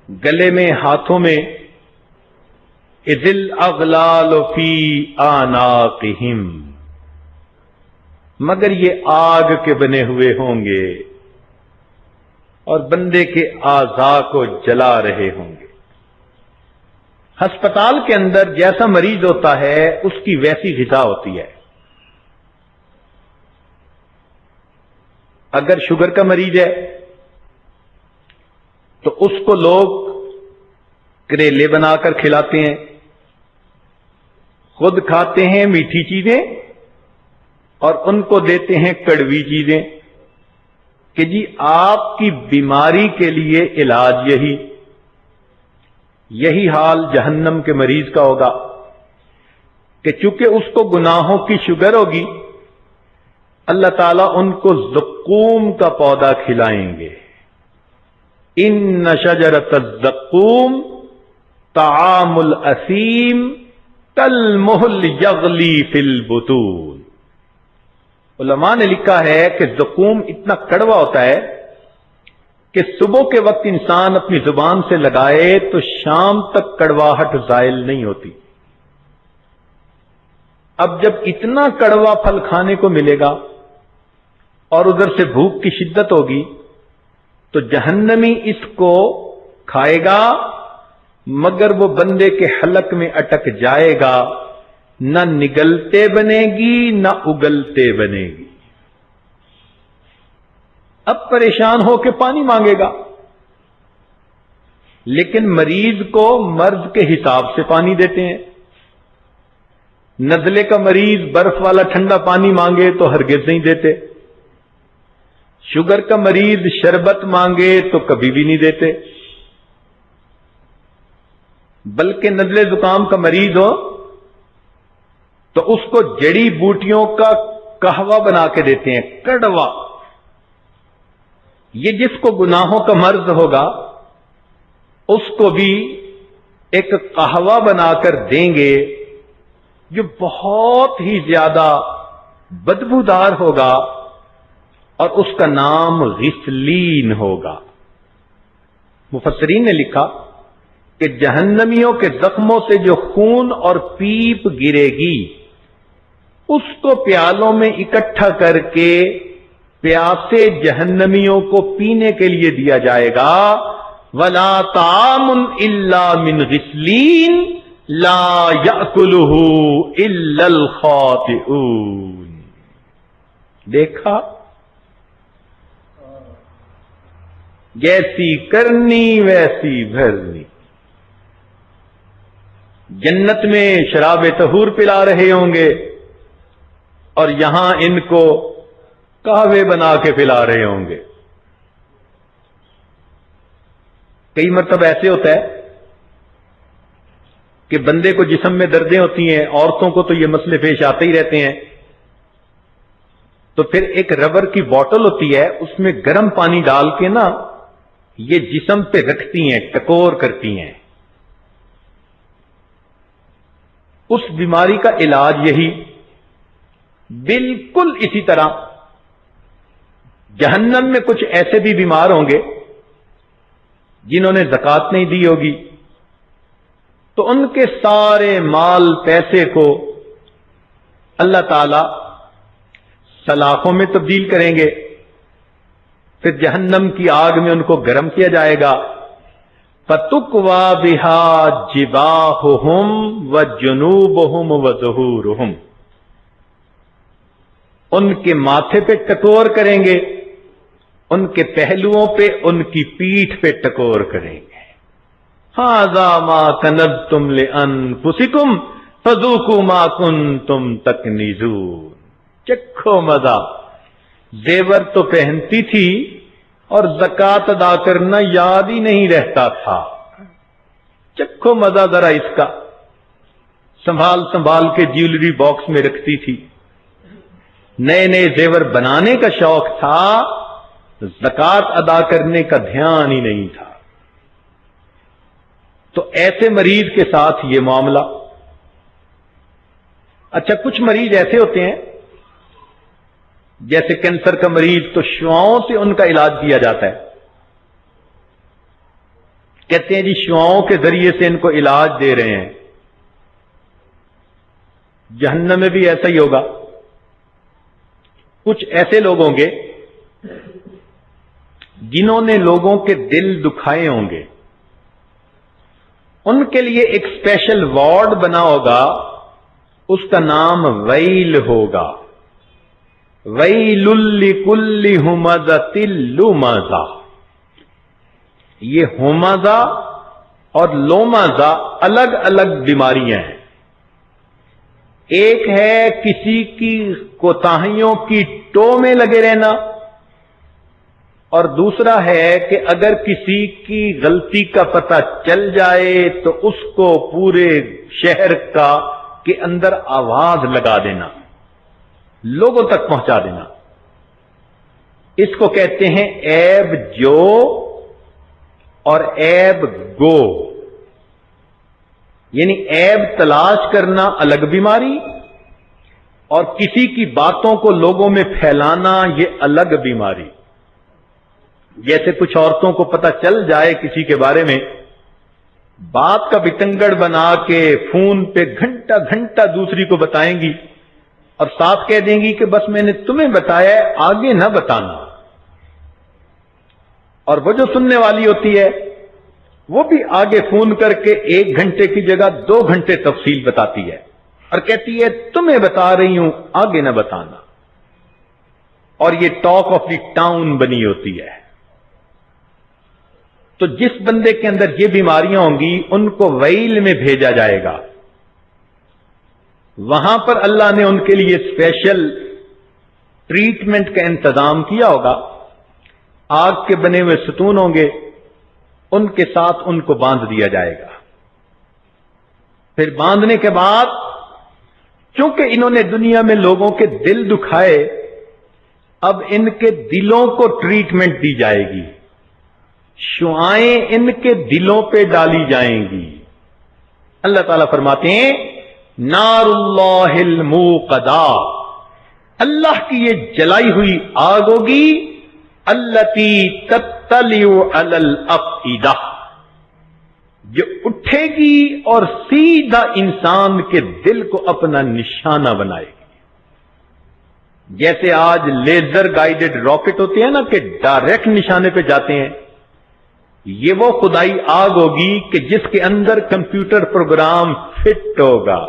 گلے میں ہاتھوں میں اذ الاغلال فی اعناقہم، مگر یہ آگ کے بنے ہوئے ہوں گے اور بندے کے اعضاء کو جلا رہے ہوں گے. ہسپتال کے اندر جیسا مریض ہوتا ہے اس کی ویسی غذا ہوتی ہے. اگر شوگر کا مریض ہے تو اس کو لوگ کریلے بنا کر کھلاتے ہیں، خود کھاتے ہیں میٹھی چیزیں اور ان کو دیتے ہیں کڑوی چیزیں کہ جی آپ کی بیماری کے لیے علاج یہی حال جہنم کے مریض کا ہوگا کہ چونکہ اس کو گناہوں کی شوگر ہوگی، اللہ تعالیٰ ان کو زقوم کا پودا کھلائیں گے. ان شجرۃ الزقوم طعام الاثیم کالمہل یغلی فی البطون. علماء نے لکھا ہے کہ زقوم اتنا کڑوا ہوتا ہے کہ صبح کے وقت انسان اپنی زبان سے لگائے تو شام تک کڑواہٹ زائل نہیں ہوتی. اب جب اتنا کڑوا پھل کھانے کو ملے گا اور ادھر سے بھوک کی شدت ہوگی تو جہنمی اس کو کھائے گا مگر وہ بندے کے حلق میں اٹک جائے گا، نہ نگلتے بنے گی نہ اگلتے بنے گی. اب پریشان ہو کے پانی مانگے گا، لیکن مریض کو مرض کے حساب سے پانی دیتے ہیں. نزلے کا مریض برف والا ٹھنڈا پانی مانگے تو ہرگز نہیں دیتے. شوگر کا مریض شربت مانگے تو کبھی بھی نہیں دیتے. بلکہ نزلے زکام کا مریض ہو تو اس کو جڑی بوٹیوں کا قہوہ بنا کے دیتے ہیں، کڑوا. یہ جس کو گناہوں کا مرض ہوگا اس کو بھی ایک قہوہ بنا کر دیں گے جو بہت ہی زیادہ بدبودار ہوگا اور اس کا نام غسلین ہوگا. مفسرین نے لکھا کہ جہنمیوں کے زخموں سے جو خون اور پیپ گرے گی اس کو پیالوں میں اکٹھا کر کے پیاسے جہنمیوں کو پینے کے لیے دیا جائے گا. ولا طعام الا من غسلین لا یاکلہ الا الخاطئون. دیکھا جیسی کرنی ویسی بھرنی. جنت میں شراب طہور پلا رہے ہوں گے اور یہاں ان کو قہوے بنا کے پلا رہے ہوں گے. کئی مرتبہ ایسے ہوتا ہے کہ بندے کو جسم میں دردیں ہوتی ہیں، عورتوں کو تو یہ مسئلے پیش آتے ہی رہتے ہیں، تو پھر ایک ربر کی بوتل ہوتی ہے، اس میں گرم پانی ڈال کے نا یہ جسم پہ رکھتی ہیں، ٹکور کرتی ہیں. اس بیماری کا علاج یہی، بالکل اسی طرح جہنم میں کچھ ایسے بھی بیمار ہوں گے جنہوں نے زکات نہیں دی ہوگی، تو ان کے سارے مال پیسے کو اللہ تعالی سلاخوں میں تبدیل کریں گے، پھر جہنم کی آگ میں ان کو گرم کیا جائے گا. فَتُقْوَى بِهَا جِبَاهُهُمْ وَجُنُوبُهُمْ وَظُهُورُهُمْ، ان کے ماتھے پہ ٹکور کریں گے، ان کے پہلوؤں پہ، ان کی پیٹھ پہ ٹکور کریں گے. هَذَا مَا كَنَزْتُمْ لِأَنفُسِكُمْ فَذُوقُوا مَا كُنتُمْ تَكْنِزُونَ. چکھو مزہ. زیور تو پہنتی تھی اور زکات ادا کرنا یاد ہی نہیں رہتا تھا. چکھو مزہ ذرا اس کا. سنبھال سنبھال کے جیولری باکس میں رکھتی تھی، نئے نئے زیور بنانے کا شوق تھا، زکات ادا کرنے کا دھیان ہی نہیں تھا. تو ایسے مریض کے ساتھ یہ معاملہ. اچھا، کچھ مریض ایسے ہوتے ہیں جیسے کینسر کا مریض، تو شعاؤں سے ان کا علاج کیا جاتا ہے. کہتے ہیں جی شعاؤں کے ذریعے سے ان کو علاج دے رہے ہیں. جہنم میں بھی ایسا ہی ہوگا. کچھ ایسے لوگ ہوں گے جنہوں نے لوگوں کے دل دکھائے ہوں گے، ان کے لیے ایک اسپیشل وارڈ بنا ہوگا، اس کا نام ویل ہوگا. ویل لکل ہمزۃ لمزہ. یہ ہمزہ اور لومزہ الگ الگ بیماریاں ہیں. ایک ہے کسی کی کوتاہیوں کی ٹو میں لگے رہنا، اور دوسرا ہے کہ اگر کسی کی غلطی کا پتہ چل جائے تو اس کو پورے شہر کے اندر آواز لگا دینا، لوگوں تک پہنچا دینا. اس کو کہتے ہیں ایب جو اور ایب گو. یعنی ایب تلاش کرنا الگ بیماری، اور کسی کی باتوں کو لوگوں میں پھیلانا یہ الگ بیماری. جیسے کچھ عورتوں کو پتہ چل جائے کسی کے بارے میں، بات کا بتنگڑ بنا کے فون پہ گھنٹہ گھنٹہ دوسری کو بتائیں گی، اور ساتھ کہہ دیں گی کہ بس میں نے تمہیں بتایا ہے، آگے نہ بتانا. اور وہ جو سننے والی ہوتی ہے وہ بھی آگے فون کر کے 1 گھنٹے کی جگہ 2 گھنٹے تفصیل بتاتی ہے، اور کہتی ہے تمہیں بتا رہی ہوں، آگے نہ بتانا. اور یہ ٹاک آف دی ٹاؤن بنی ہوتی ہے. تو جس بندے کے اندر یہ بیماریاں ہوں گی ان کو ویل میں بھیجا جائے گا. وہاں پر اللہ نے ان کے لیے اسپیشل ٹریٹمنٹ کا انتظام کیا ہوگا. آگ کے بنے ہوئے ستون ہوں گے، ان کے ساتھ ان کو باندھ دیا جائے گا. پھر باندھنے کے بعد چونکہ انہوں نے دنیا میں لوگوں کے دل دکھائے، اب ان کے دلوں کو ٹریٹمنٹ دی جائے گی. شعائیں ان کے دلوں پہ ڈالی جائیں گی. اللہ تعالیٰ فرماتے ہیں نار اللہ الموقدہ، اللہ کی یہ جلائی ہوئی آگ ہوگی، التی تطلع علی الافئدہ، جو اٹھے گی اور سیدھا انسان کے دل کو اپنا نشانہ بنائے گی. جیسے آج لیزر گائیڈڈ راکٹ ہوتے ہیں نا کہ ڈائریکٹ نشانے پہ جاتے ہیں، یہ وہ خدائی آگ ہوگی کہ جس کے اندر کمپیوٹر پروگرام فٹ ہوگا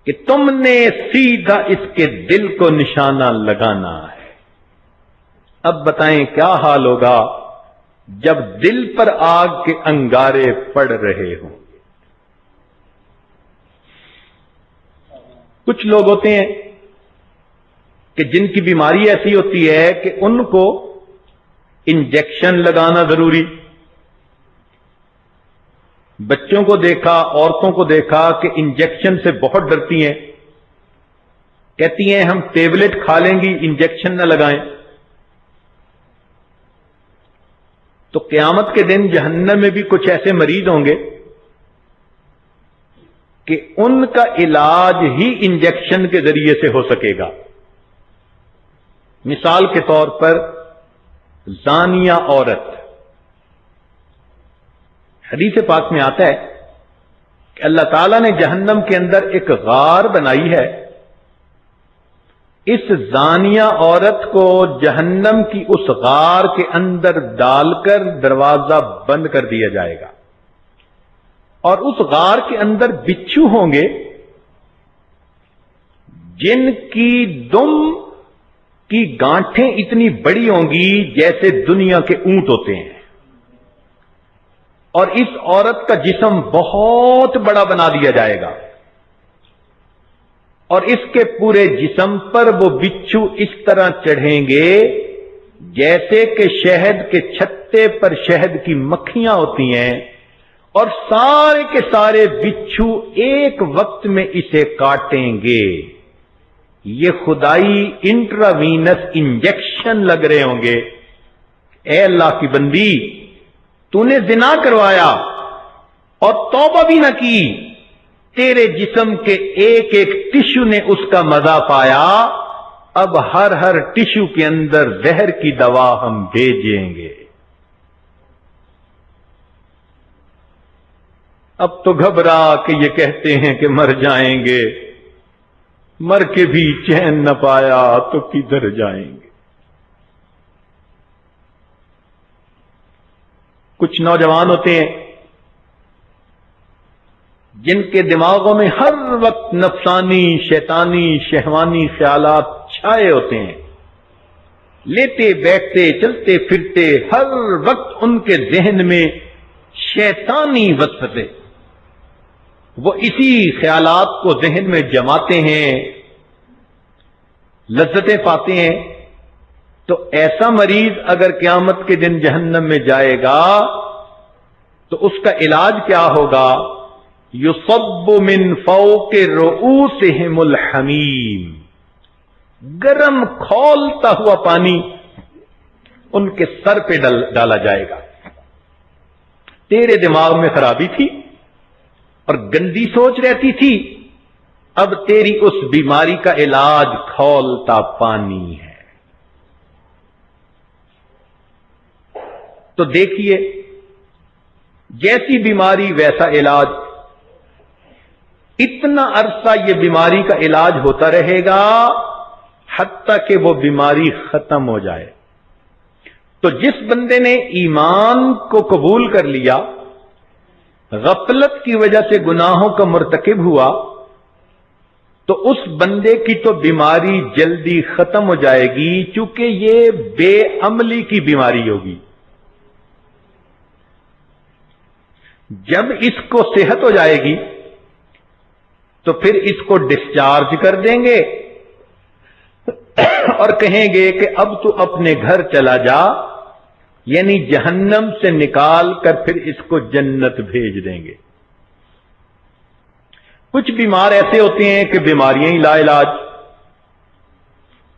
کہ تم نے سیدھا اس کے دل کو نشانہ لگانا ہے. اب بتائیں کیا حال ہوگا جب دل پر آگ کے انگارے پڑ رہے ہوں. کچھ لوگ ہوتے ہیں کہ جن کی بیماری ایسی ہوتی ہے کہ ان کو انجیکشن لگانا ضروری. بچوں کو دیکھا، عورتوں کو دیکھا کہ انجیکشن سے بہت ڈرتی ہیں، کہتی ہیں ہم ٹیبلٹ کھا لیں گی، انجیکشن نہ لگائیں. تو قیامت کے دن جہنم میں بھی کچھ ایسے مریض ہوں گے کہ ان کا علاج ہی انجیکشن کے ذریعے سے ہو سکے گا. مثال کے طور پر زانیہ عورت، حدیث پاک میں آتا ہے کہ اللہ تعالیٰ نے جہنم کے اندر ایک غار بنائی ہے. اس زانیہ عورت کو جہنم کی اس غار کے اندر ڈال کر دروازہ بند کر دیا جائے گا، اور اس غار کے اندر بچھو ہوں گے جن کی دم کی گانٹھیں اتنی بڑی ہوں گی جیسے دنیا کے اونٹ ہوتے ہیں، اور اس عورت کا جسم بہت بڑا بنا دیا جائے گا، اور اس کے پورے جسم پر وہ بچھو اس طرح چڑھیں گے جیسے کہ شہد کے چھتے پر شہد کی مکھیاں ہوتی ہیں، اور سارے کے سارے بچھو ایک وقت میں اسے کاٹیں گے. یہ خدائی انٹراوینس انجیکشن لگ رہے ہوں گے. اے اللہ کی بندی، تو نے زنا کروایا اور توبہ بھی نہ کی، تیرے جسم کے ایک ایک ٹشو نے اس کا مزہ پایا، اب ہر ٹشو کے اندر زہر کی دوا ہم بھیجیں گے. اب تو گھبرا کہ یہ کہتے ہیں کہ مر جائیں گے، مر کے بھی چین نہ پایا تو کدھر جائیں گے. کچھ نوجوان ہوتے ہیں جن کے دماغوں میں ہر وقت نفسانی، شیطانی، شہوانی خیالات چھائے ہوتے ہیں، لیتے بیٹھتے چلتے پھرتے ہر وقت ان کے ذہن میں شیطانی وسوسے، وہ اسی خیالات کو ذہن میں جماتے ہیں، لذتیں پاتے ہیں. تو ایسا مریض اگر قیامت کے دن جہنم میں جائے گا تو اس کا علاج کیا ہوگا؟ یصب من فوق رؤوسہم الحمیم، گرم کھولتا ہوا پانی ان کے سر پہ ڈالا جائے گا. تیرے دماغ میں خرابی تھی اور گندی سوچ رہتی تھی، اب تیری اس بیماری کا علاج کھولتا پانی ہے. تو دیکھیے، جیسی بیماری ویسا علاج. اتنا عرصہ یہ بیماری کا علاج ہوتا رہے گا حتیٰ کہ وہ بیماری ختم ہو جائے. تو جس بندے نے ایمان کو قبول کر لیا، غفلت کی وجہ سے گناہوں کا مرتکب ہوا، تو اس بندے کی تو بیماری جلدی ختم ہو جائے گی، چونکہ یہ بے عملی کی بیماری ہوگی. جب اس کو صحت ہو جائے گی تو پھر اس کو ڈسچارج کر دیں گے اور کہیں گے کہ اب تو اپنے گھر چلا جا، یعنی جہنم سے نکال کر پھر اس کو جنت بھیج دیں گے. کچھ بیمار ایسے ہوتے ہیں کہ بیماریاں ہی لا علاج.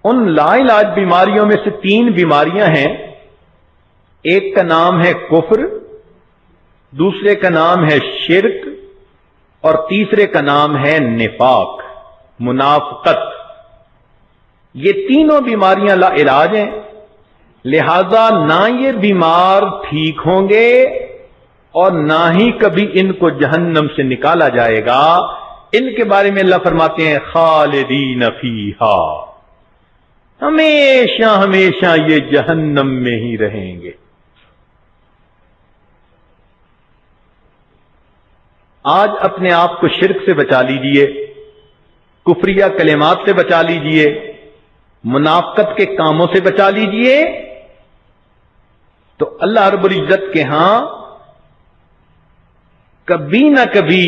ان لا علاج بیماریوں میں سے 3 بیماریاں ہیں. ایک کا نام ہے کفر، دوسرے کا نام ہے شرک، اور تیسرے کا نام ہے نفاق، منافقت. یہ تینوں بیماریاں لا علاج ہیں، لہذا نہ یہ بیمار ٹھیک ہوں گے اور نہ ہی کبھی ان کو جہنم سے نکالا جائے گا. ان کے بارے میں اللہ فرماتے ہیں خالدین فیہا، ہمیشہ ہمیشہ یہ جہنم میں ہی رہیں گے. آج اپنے آپ کو شرک سے بچا لیجئے، کفریہ کلمات سے بچا لیجئے، منافقت کے کاموں سے بچا لیجئے، تو اللہ رب العزت کے ہاں کبھی نہ کبھی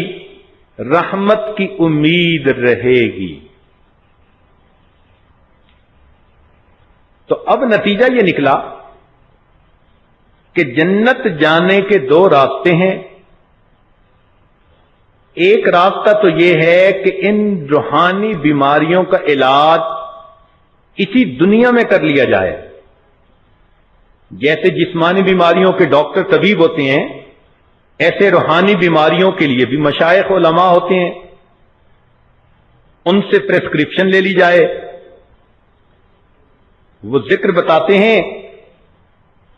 رحمت کی امید رہے گی. تو اب نتیجہ یہ نکلا کہ جنت جانے کے دو راستے ہیں. ایک راستہ تو یہ ہے کہ ان روحانی بیماریوں کا علاج اسی دنیا میں کر لیا جائے. جیسے جسمانی بیماریوں کے ڈاکٹر طبیب ہوتے ہیں، ایسے روحانی بیماریوں کے لیے بھی مشائخ علماء ہوتے ہیں، ان سے پرسکرپشن لے لی جائے. وہ ذکر بتاتے ہیں،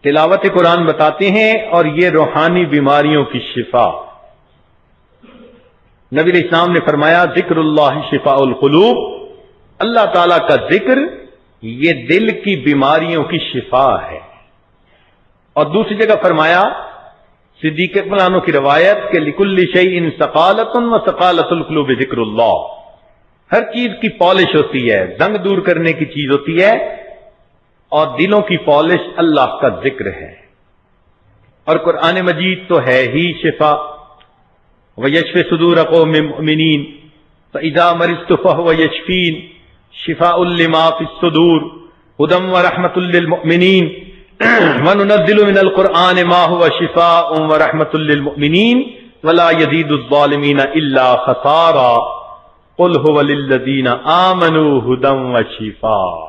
تلاوت قرآن بتاتے ہیں، اور یہ روحانی بیماریوں کی شفا. نبی علیہ السلام نے فرمایا ذکر اللہ شفاء القلوب، اللہ تعالی کا ذکر یہ دل کی بیماریوں کی شفا ہے. اور دوسری جگہ فرمایا صدیق اکبر عنہ کی روایت کہ لکل شیء سقالۃ و سقالۃ القلوب ذکر اللہ. ہر چیز کی پالش ہوتی ہے، زنگ دور کرنے کی چیز ہوتی ہے، اور دلوں کی پالش اللہ کا ذکر ہے. اور قرآن مجید تو ہے ہی شفا. وَيَشْفِ صُدُورَ قَوْمٍ مُؤْمِنِينَ فَإِذَا مَرِضْتُ فَهُوَ يَشْفِينِ شِفَاءٌ لِمَا فِي الصُّدُورِ هُدًى وَرَحْمَةٌ لِّلْمُؤْمِنِينَ وَنُنَزِّلُ مِنَ الْقُرْآنِ مَا هُوَ شِفَاءٌ وَرَحْمَةٌ لِّلْمُؤْمِنِينَ وَلَا يَزِيدُ الظَّالِمِينَ إِلَّا خَسَارًا قُلْ هُوَ لِلَّذِينَ آمَنُوا هُدًى وَشِفَاءٌ.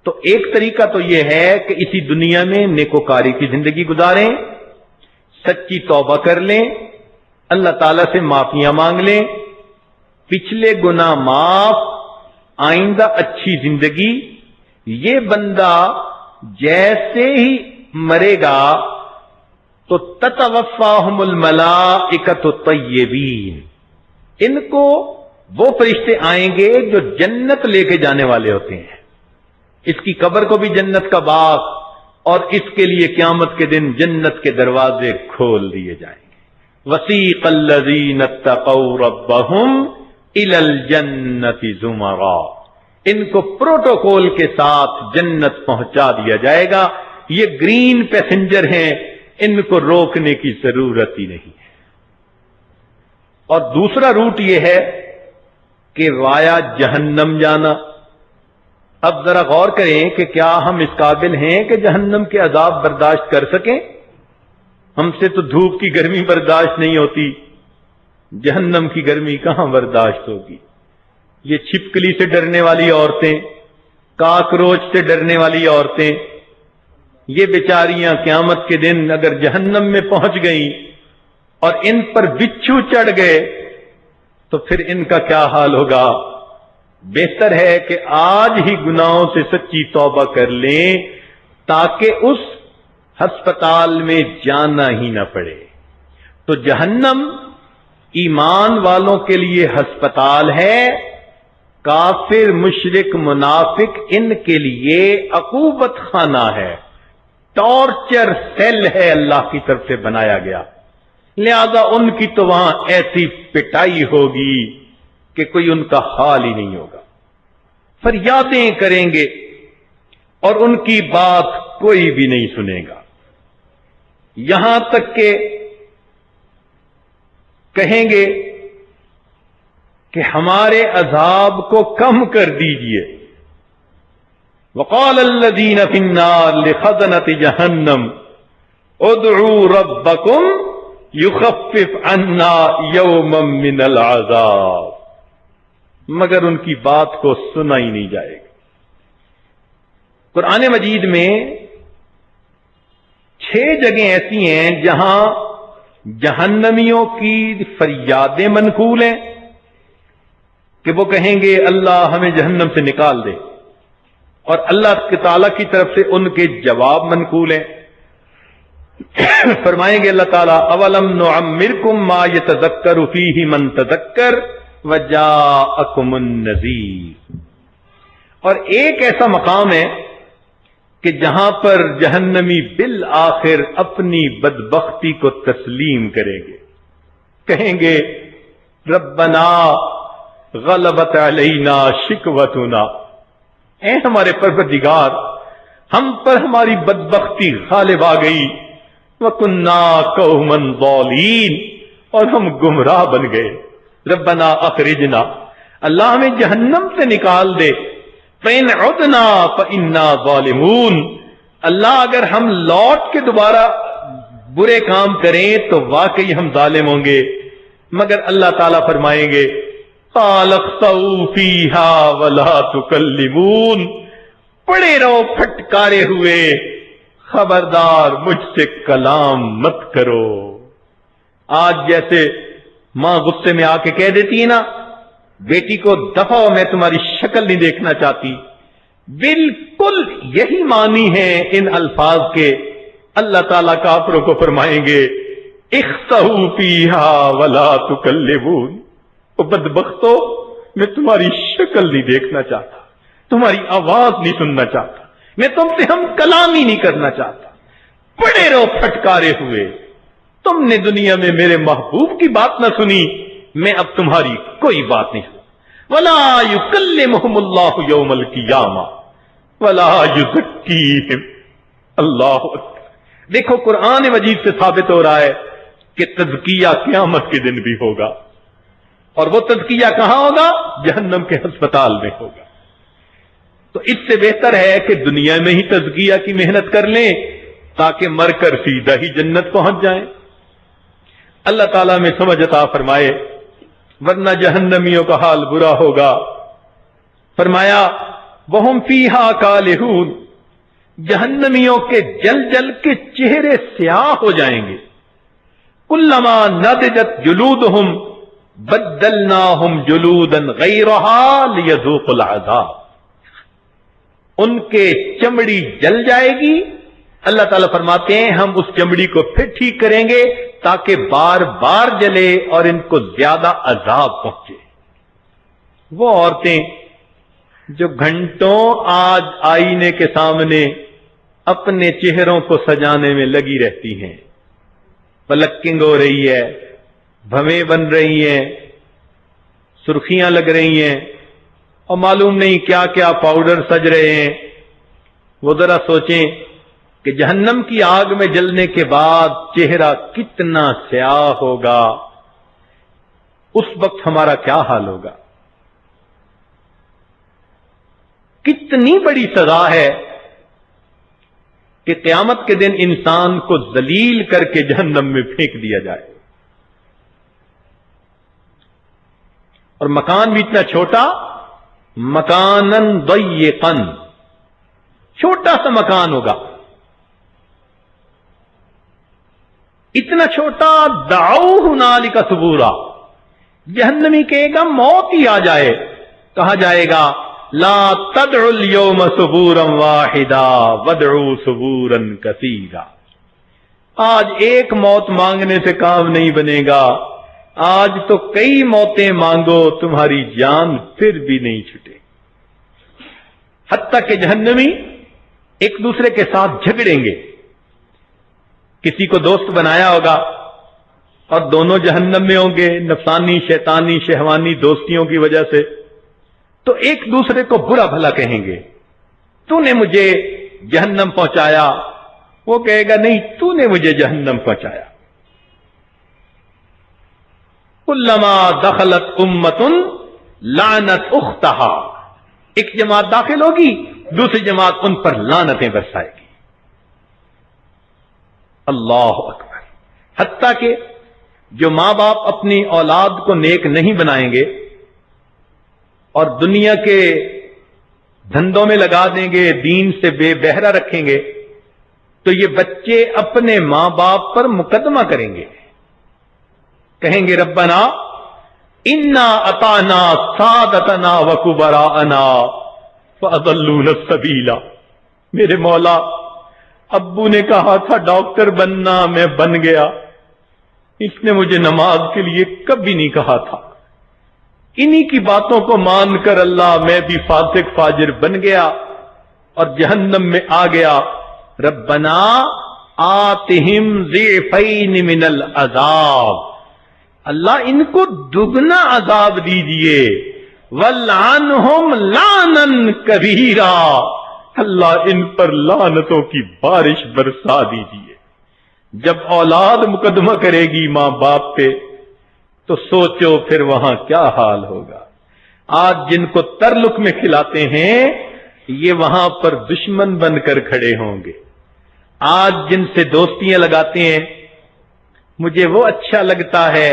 تو ایک طریقہ تو یہ ہے کہ اسی دنیا میں نیکوکاری کی زندگی گزاریں، سچی توبہ کر لیں، اللہ تعالی سے معافیاں مانگ لیں، پچھلے گناہ معاف، آئندہ اچھی زندگی. یہ بندہ جیسے ہی مرے گا تو تتوفاہم الملائکۃ الطیبین، ان کو وہ فرشتے آئیں گے جو جنت لے کے جانے والے ہوتے ہیں. اس کی قبر کو بھی جنت کا باغ، اور اس کے لیے قیامت کے دن جنت کے دروازے کھول دیے جائیں گے. وسیق الذین اتقوا ربهم الی الجنۃ زمرا، ان کو پروٹوکول کے ساتھ جنت پہنچا دیا جائے گا. یہ گرین پیسنجر ہیں، ان کو روکنے کی ضرورت ہی نہیں ہے. اور دوسرا روٹ یہ ہے کہ وایا جہنم جانا. اب ذرا غور کریں کہ کیا ہم اس قابل ہیں کہ جہنم کے عذاب برداشت کر سکیں؟ ہم سے تو دھوپ کی گرمی برداشت نہیں ہوتی، جہنم کی گرمی کہاں برداشت ہوگی؟ یہ چھپکلی سے ڈرنے والی عورتیں، کاکروچ سے ڈرنے والی عورتیں، یہ بیچاریاں قیامت کے دن اگر جہنم میں پہنچ گئیں اور ان پر بچھو چڑھ گئے تو پھر ان کا کیا حال ہوگا؟ بہتر ہے کہ آج ہی گناہوں سے سچی توبہ کر لیں تاکہ اس ہسپتال میں جانا ہی نہ پڑے. تو جہنم ایمان والوں کے لیے ہسپتال ہے، کافر مشرک منافق ان کے لیے عقوبت خانہ ہے، ٹارچر سیل ہے، اللہ کی طرف سے بنایا گیا. لہذا ان کی تو وہاں ایسی پٹائی ہوگی کہ کوئی ان کا حال ہی نہیں ہوگا. فریادیں کریں گے اور ان کی بات کوئی بھی نہیں سنے گا. یہاں تک کہ کہیں گے کہ ہمارے عذاب کو کم کر دیجئے. وقال الذین فی النار لخزنۃ جہنم ادعوا ربکم یخفف عنا یوما من العذاب، مگر ان کی بات کو سنا ہی نہیں جائے گا. قرآن مجید میں 6 جگہیں ایسی ہیں جہاں جہنمیوں کی فریادیں منقول ہیں کہ وہ کہیں گے اللہ ہمیں جہنم سے نکال دے، اور اللہ تعالی کی طرف سے ان کے جواب منقول ہیں. فرمائیں گے اللہ تعالیٰ اولم نعمرکم ما یتذکر فیہ من تذکر وجاءکم النذیر. اور ایک ایسا مقام ہے کہ جہاں پر جہنمی بالآخر اپنی بدبختی کو تسلیم کریں گے، کہیں گے ربنا غلبت علینا شکوتنا، اے ہمارے پروردگار ہم پر ہماری بدبختی غالب آ گئی، وَكُنَّا قَوْمًا ضَالِينَ، اور ہم گمراہ بن گئے. ربنا اخرجنا، اللہ ہمیں جہنم سے نکال دے، فَإِنْ عُدْنَا فَإِنَّا ظَالِمُونَ، اللہ اگر ہم لوٹ کے دوبارہ برے کام کریں تو واقعی ہم ظالم ہوں گے، مگر اللہ تعالیٰ فرمائیں گے قَالَ اخْسَئُوا فِيهَا وَلَا تُكَلِّمُونَ، پڑے رہو پھٹکارے ہوئے، خبردار مجھ سے کلام مت کرو۔ آج جیسے ماں غصے میں آ کے کہہ دیتی ہے نا بیٹی کو دفع ہو، میں تمہاری شکل نہیں دیکھنا چاہتی، بالکل یہی معنی ہے ان الفاظ کے۔ اللہ تعالیٰ کافروں کو فرمائیں گے اخسئوا فیہا ولا تکلمون، او بدبختو میں تمہاری شکل نہیں دیکھنا چاہتا، تمہاری آواز نہیں سننا چاہتا، میں تم سے ہم کلام ہی نہیں کرنا چاہتا، پڑے رہو پھٹکارے ہوئے۔ تم نے دنیا میں میرے محبوب کی بات نہ سنی، میں اب تمہاری کوئی بات نہیں سنوں۔ ولا یکلمہم اللہ یوم القیامہ ولا یزکیہم، اللہ اکبر۔ دیکھو قرآن مجید سے ثابت ہو رہا ہے کہ تزکیہ قیامت کے دن بھی ہوگا، اور وہ تزکیہ کہاں ہوگا؟ جہنم کے ہسپتال میں ہوگا۔ تو اس سے بہتر ہے کہ دنیا میں ہی تزکیہ کی محنت کر لیں تاکہ مر کر سیدھا ہی جنت پہنچ جائیں۔ اللہ تعالیٰ میں سمجھ عطا فرمائے، ورنہ جہنمیوں کا حال برا ہوگا۔ فرمایا وَهُمْ فِيهَا كَالِحُونَ، جہنمیوں کے جل جل کے چہرے سیاہ ہو جائیں گے۔ كُلَّمَا نَضِجَتْ جُلُودُهُمْ بَدَّلْنَاهُمْ جُلُودًا غَيْرَهَا لِيَذُوقُوا الْعَذَابَ، ان کے چمڑی جل جائے گی، اللہ تعالیٰ فرماتے ہیں ہم اس چمڑی کو پھر ٹھیک کریں گے تاکہ بار بار جلے اور ان کو زیادہ عذاب پہنچے۔ وہ عورتیں جو گھنٹوں آج آئینے کے سامنے اپنے چہروں کو سجانے میں لگی رہتی ہیں، پلکنگ ہو رہی ہے، بھویں بن رہی ہیں، سرخیاں لگ رہی ہیں، اور معلوم نہیں کیا کیا پاؤڈر سج رہے ہیں، وہ ذرا سوچیں کہ جہنم کی آگ میں جلنے کے بعد چہرہ کتنا سیاہ ہوگا، اس وقت ہمارا کیا حال ہوگا۔ کتنی بڑی سزا ہے کہ قیامت کے دن انسان کو ذلیل کر کے جہنم میں پھینک دیا جائے، اور مکان بھی اتنا چھوٹا، مکانن ضیقن، چھوٹا سا مکان ہوگا، اتنا چھوٹا، دعوا ہنالک ثبورا، جہنمی کہے گا موت ہی آ جائے، کہا جائے گا لا تدعوا اليوم ثبورا واحدا وادعوا ثبورا کثیرا، آج ایک موت مانگنے سے کام نہیں بنے گا، آج تو کئی موتیں مانگو تمہاری جان پھر بھی نہیں چھٹے۔ حتیٰ کہ جہنمی ایک دوسرے کے ساتھ جھگڑیں گے، کسی کو دوست بنایا ہوگا اور دونوں جہنم میں ہوں گے نفسانی شیطانی شہوانی دوستیوں کی وجہ سے، تو ایک دوسرے کو برا بھلا کہیں گے، تو نے مجھے جہنم پہنچایا، وہ کہے گا نہیں تو نے مجھے جہنم پہنچایا۔ کلما دخلت امۃ لعنت اختها، ایک جماعت داخل ہوگی دوسری جماعت ان پر لعنتیں برسائے گی۔ اللہ اکبر۔ حتیٰ کہ جو ماں باپ اپنی اولاد کو نیک نہیں بنائیں گے اور دنیا کے دھندوں میں لگا دیں گے، دین سے بے بہرا رکھیں گے، تو یہ بچے اپنے ماں باپ پر مقدمہ کریں گے، کہیں گے ربنا انا اطعنا سادتنا وکبراءنا فاضلونا السبیل، میرے مولا ابو نے کہا تھا ڈاکٹر بننا، میں بن گیا، اس نے مجھے نماز کے لیے کبھی نہیں کہا تھا، انہی کی باتوں کو مان کر اللہ میں بھی فاسق فاجر بن گیا اور جہنم میں آ گیا۔ ربنا آتہم ضعفین من العذاب، اللہ ان کو دگنا عذاب دیجئے، وَلْعَنْهُمْ لَعْنًا كَبِيرًا، اللہ ان پر لعنتوں کی بارش برسا دیجئے۔ جب اولاد مقدمہ کرے گی ماں باپ پہ تو سوچو پھر وہاں کیا حال ہوگا۔ آج جن کو ترلک میں کھلاتے ہیں یہ وہاں پر دشمن بن کر کھڑے ہوں گے۔ آج جن سے دوستیاں لگاتے ہیں، مجھے وہ اچھا لگتا ہے،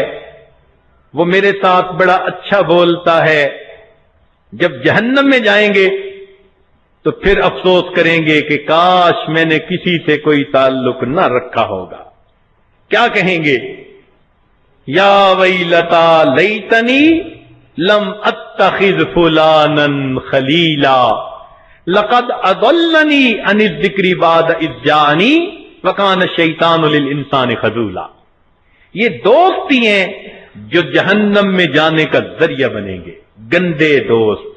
وہ میرے ساتھ بڑا اچھا بولتا ہے، جب جہنم میں جائیں گے تو پھر افسوس کریں گے کہ کاش میں نے کسی سے کوئی تعلق نہ رکھا ہوگا۔ کیا کہیں گے؟ یا ویلتا لیتنی لم اتخذ فلانا خلیلا لقد اضلنی عن الذکر بعد اذ جاءنی وکان الشیطان للانسان خذولا۔ یہ دوست ہی ہیں جو جہنم میں جانے کا ذریعہ بنیں گے، گندے دوست،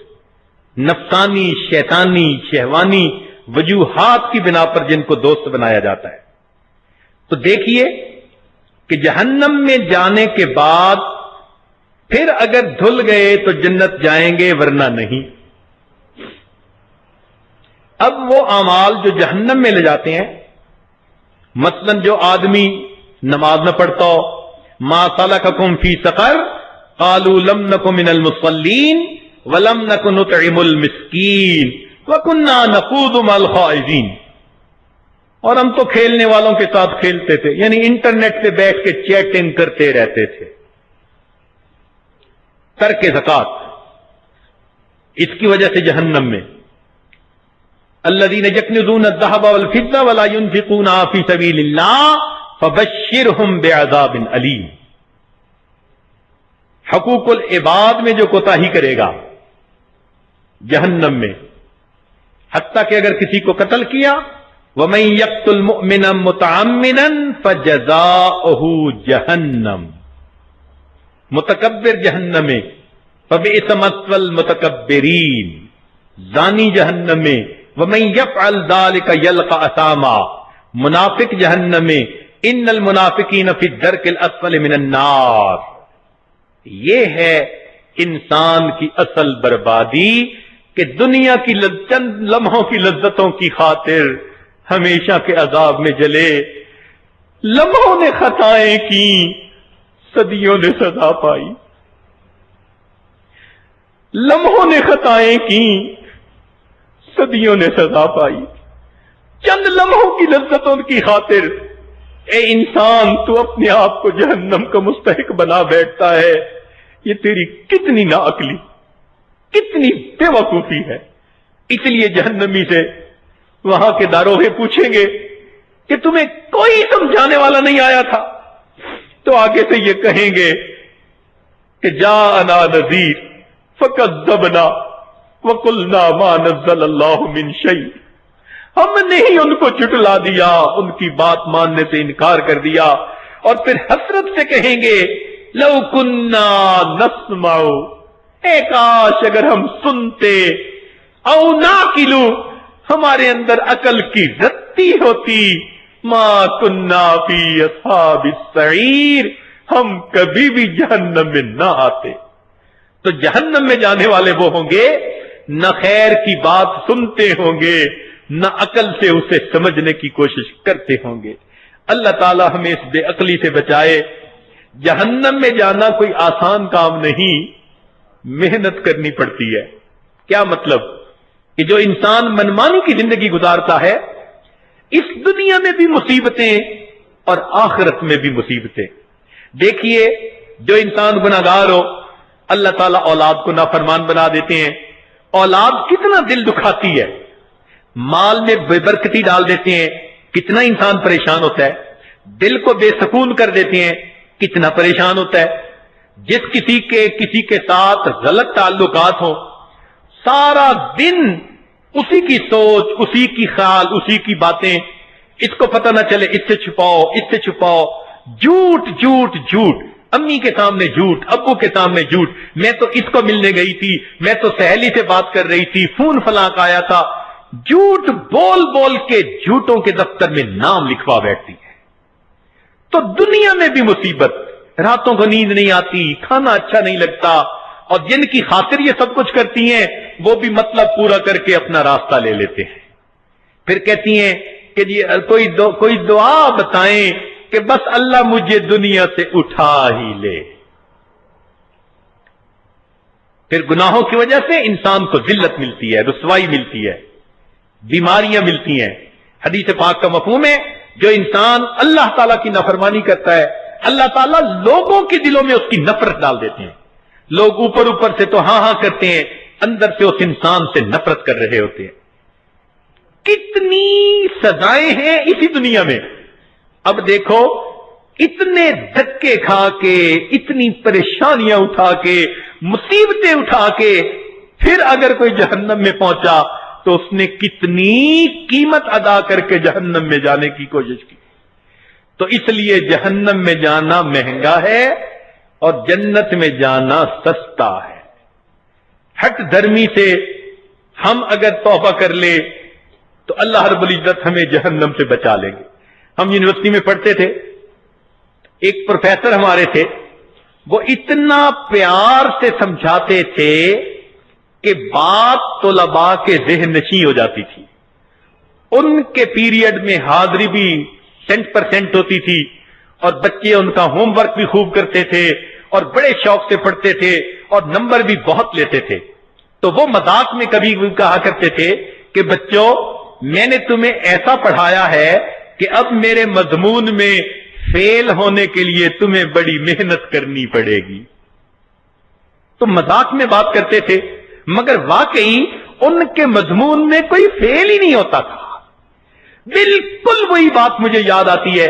نفسانی، شیطانی، شہوانی وجوہات کی بنا پر جن کو دوست بنایا جاتا ہے۔ تو دیکھیے کہ جہنم میں جانے کے بعد پھر اگر دھل گئے تو جنت جائیں گے، ورنہ نہیں۔ اب وہ اعمال جو جہنم میں لے جاتے ہیں، مثلا جو آدمی نماز نہ پڑھتا ہو، ما سلککم فی سقر قالوا لم نک من المصلین ولم نک نطعم المسکین وکنا نخوض مع الخائضین، اور ہم تو کھیلنے والوں کے ساتھ کھیلتے تھے، یعنی انٹرنیٹ پہ بیٹھ کے چیٹنگ کرتے رہتے تھے۔ ترک زکات، اس کی وجہ سے جہنم میں۔ الذین یکنزون الذهب والفضة ولا ينفقونها في سبيل الله فبشرهم بعذاب علیم۔ حقوق العباد میں جو کوتاہی کرے گا جہنم میں، حتیٰ کہ اگر کسی کو قتل کیا، وَمَن يَقْتُلْ مُؤْمِنًا مُتَعَمِّدًا فَجَزَاؤُهُ جَهَنَّمُ، متکبر جہنم میں، فَبِئْسَ مَثْوَى الْمُتَكَبِّرِينَ، زانی جہنم میں، وَمَن يَفْعَلْ ذَلِكَ يَلْقَ أَثَامًا، منافق جہنم میں، إِنَّ الْمُنَافِقِينَ فِي الدَّرْكِ الْأَسْفَلِ مِنَ النَّارِ۔ یہ ہے انسان کی اصل بربادی کہ دنیا کی چند لمحوں کی لذتوں کی خاطر ہمیشہ کے عذاب میں جلے۔ لمحوں نے خطائیں کی، صدیوں نے سزا پائی۔ لمحوں نے خطائیں کی، صدیوں نے سزا پائی۔ چند لمحوں کی لذتوں کی خاطر اے انسان تو اپنے آپ کو جہنم کا مستحق بنا بیٹھتا ہے۔ یہ تیری کتنی ناعقلی، کتنی بے وقوفی ہے۔ اس لیے جہنمی سے وہاں کے داروغے پوچھیں گے کہ تمہیں کوئی سمجھانے والا نہیں آیا تھا، تو آگے سے یہ کہیں گے کہ جاءنا نذیر فکذبنا وقلنا ما نزل اللہ من شیء، ہم نے ہی ان کو جھٹلا دیا، ان کی بات ماننے سے انکار کر دیا، اور پھر حسرت سے کہیں گے لو کننا نسمع، اے کاش اگر ہم سنتے، او ناقلو، ہمارے اندر عقل کی رتی ہوتی، ما کننا فی اصحاب السعیر، ہم کبھی بھی جہنم میں نہ آتے۔ تو جہنم میں جانے والے وہ ہوں گے نہ خیر کی بات سنتے ہوں گے، نہ عقل سے اسے سمجھنے کی کوشش کرتے ہوں گے۔ اللہ تعالی ہمیں اس بے عقلی سے بچائے۔ جہنم میں جانا کوئی آسان کام نہیں، محنت کرنی پڑتی ہے۔ کیا مطلب؟ کہ جو انسان منمانی کی زندگی گزارتا ہے، اس دنیا میں بھی مصیبتیں اور آخرت میں بھی مصیبتیں۔ دیکھیے جو انسان گناہگار ہو، اللہ تعالیٰ اولاد کو نافرمان بنا دیتے ہیں۔ اولاد کتنا دل دکھاتی ہے، مال میں بے برکتی ڈال دیتے ہیں، کتنا انسان پریشان ہوتا ہے، دل کو بے سکون کر دیتے ہیں، کتنا پریشان ہوتا ہے۔ جس کسی کے ساتھ غلط تعلقات ہوں، سارا دن اسی کی سوچ، اسی کی خیال، اسی کی باتیں، اس کو پتہ نہ چلے، اس سے چھپاؤ، اس سے چھپاؤ، جھوٹ جھوٹ جھوٹ، امی کے سامنے جھوٹ، ابو کے سامنے جھوٹ، میں تو اس کو ملنے گئی تھی، میں تو سہیلی سے بات کر رہی تھی، فون فلاں کا آیا تھا، جھوٹ بول بول کے جھوٹوں کے دفتر میں نام لکھوا بیٹھتی ہے۔ تو دنیا میں بھی مصیبت، راتوں کو نیند نہیں آتی، کھانا اچھا نہیں لگتا، اور جن کی خاطر یہ سب کچھ کرتی ہیں وہ بھی مطلب پورا کر کے اپنا راستہ لے لیتے ہیں۔ پھر کہتی ہیں کہ جی کوئی دعا بتائیں کہ بس اللہ مجھے دنیا سے اٹھا ہی لے۔ پھر گناہوں کی وجہ سے انسان کو ذلت ملتی ہے، رسوائی ملتی ہے، بیماریاں ملتی ہیں۔ حدیث پاک کا مفہوم ہے جو انسان اللہ تعالیٰ کی نافرمانی کرتا ہے، اللہ تعالیٰ لوگوں کے دلوں میں اس کی نفرت ڈال دیتے ہیں۔ لوگ اوپر اوپر سے تو ہاں ہاں کرتے ہیں، اندر سے اس انسان سے نفرت کر رہے ہوتے ہیں۔ کتنی سزائیں ہیں اسی دنیا میں۔ اب دیکھو، اتنے دھکے کھا کے، اتنی پریشانیاں اٹھا کے، مصیبتیں اٹھا کے، پھر اگر کوئی جہنم میں پہنچا تو اس نے کتنی قیمت ادا کر کے جہنم میں جانے کی کوشش کی۔ تو اس لیے جہنم میں جانا مہنگا ہے اور جنت میں جانا سستا ہے۔ ہٹ دھرمی سے ہم اگر توبہ کر لے تو اللہ رب العزت ہمیں جہنم سے بچا لیں گے۔ ہم یونیورسٹی میں پڑھتے تھے، ایک پروفیسر ہمارے تھے، وہ اتنا پیار سے سمجھاتے تھے کہ بات طلباء کے ذہن نشیں ہو جاتی تھی۔ ان کے پیریڈ میں حاضری بھی 100% ہوتی تھی اور بچے ان کا ہوم ورک بھی خوب کرتے تھے اور بڑے شوق سے پڑھتے تھے اور نمبر بھی بہت لیتے تھے۔ تو وہ مذاق میں کبھی کہا کرتے تھے کہ بچوں، میں نے تمہیں ایسا پڑھایا ہے کہ اب میرے مضمون میں فیل ہونے کے لیے تمہیں بڑی محنت کرنی پڑے گی۔ تو مذاق میں بات کرتے تھے، مگر واقعی ان کے مضمون میں کوئی فیل ہی نہیں ہوتا تھا۔ بالکل وہی بات مجھے یاد آتی ہے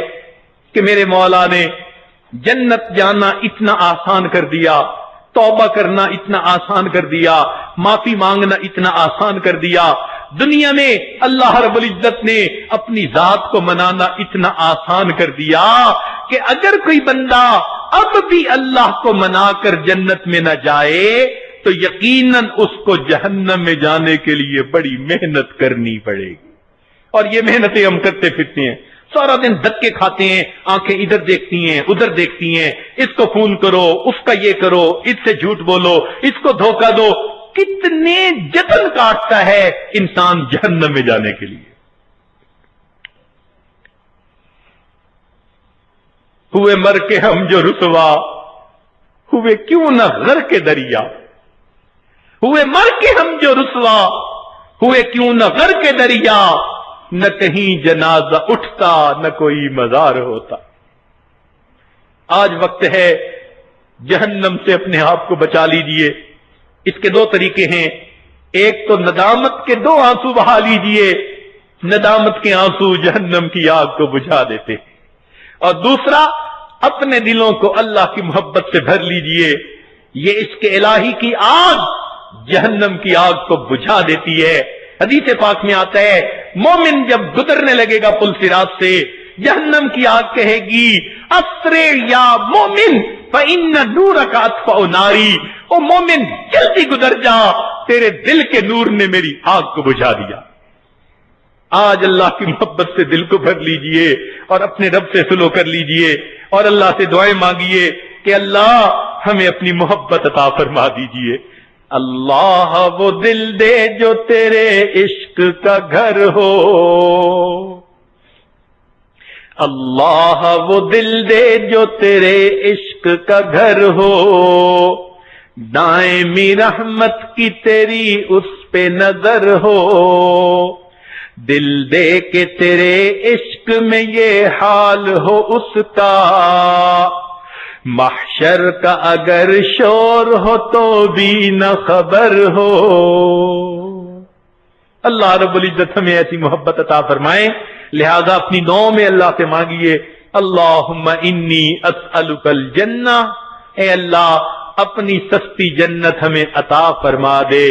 کہ میرے مولا نے جنت جانا اتنا آسان کر دیا، توبہ کرنا اتنا آسان کر دیا، معافی مانگنا اتنا آسان کر دیا، دنیا میں اللہ رب العزت نے اپنی ذات کو منانا اتنا آسان کر دیا کہ اگر کوئی بندہ اب بھی اللہ کو منا کر جنت میں نہ جائے تو یقیناً اس کو جہنم میں جانے کے لیے بڑی محنت کرنی پڑے گی۔ اور یہ محنتیں ہم کرتے پھرتے ہیں، سارا دن دھکے کھاتے ہیں، آنکھیں ادھر دیکھتی ہیں ادھر دیکھتی ہیں، اس کو فون کرو، اس کا یہ کرو، اس سے جھوٹ بولو، اس کو دھوکہ دو۔ کتنے جتن کاٹتا ہے انسان جہنم میں جانے کے لیے۔ ہوئے مر کے ہم جو رسوا، ہوئے کیوں نہ غر کے دریا، ہوئے مر کے ہم جو رسوا، ہوئے کیوں نہ غر کے دریا، نہ کہیں جنازہ اٹھتا نہ کوئی مزار ہوتا۔ آج وقت ہے جہنم سے اپنے آپ کو بچا لیجئے۔ اس کے دو طریقے ہیں، ایک تو ندامت کے 2 آنسو بہا لیجئے، ندامت کے آنسو جہنم کی آگ کو بجھا دیتے ہیں، اور دوسرا اپنے دلوں کو اللہ کی محبت سے بھر لیجئے، یہ عشق الہی کی آگ جہنم کی آگ کو بجھا دیتی ہے۔ حدیث پاک میں آتا ہے، مومن جب گزرنے لگے گا پل صراط سے، جہنم کی آگ کہے گی، اسرع یا مومن فإن نورک اطفأ ناری، او مومن جلدی گزر جا، تیرے دل کے نور نے میری آگ کو بجھا دیا۔ آج اللہ کی محبت سے دل کو بھر لیجئے اور اپنے رب سے سلو کر لیجئے اور اللہ سے دعائیں مانگیے کہ اللہ ہمیں اپنی محبت عطا فرما دیجئے۔ اللہ وہ دل دے جو تیرے عشق کا گھر ہو، اللہ وہ دل دے جو تیرے عشق کا گھر ہو، دائمی رحمت کی تیری اس پہ نظر ہو، دل دے کے تیرے عشق میں یہ حال ہو اس کا، محشر کا اگر شور ہو تو بھی نہ خبر ہو۔ اللہ رب العزت ہمیں ایسی محبت عطا فرمائے، لہذا اپنی دعاؤں میں اللہ سے مانگیے، اللہم انی اسألک الجنہ، اے اللہ اپنی سستی جنت ہمیں عطا فرما دے،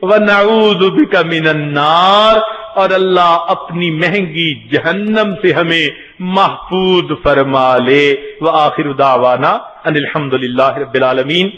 ونعوذ بک من النار، اور اللہ اپنی مہنگی جہنم سے ہمیں محفوظ فرما لے۔ وآخر دعوانا ان الحمد للہ رب العالمین۔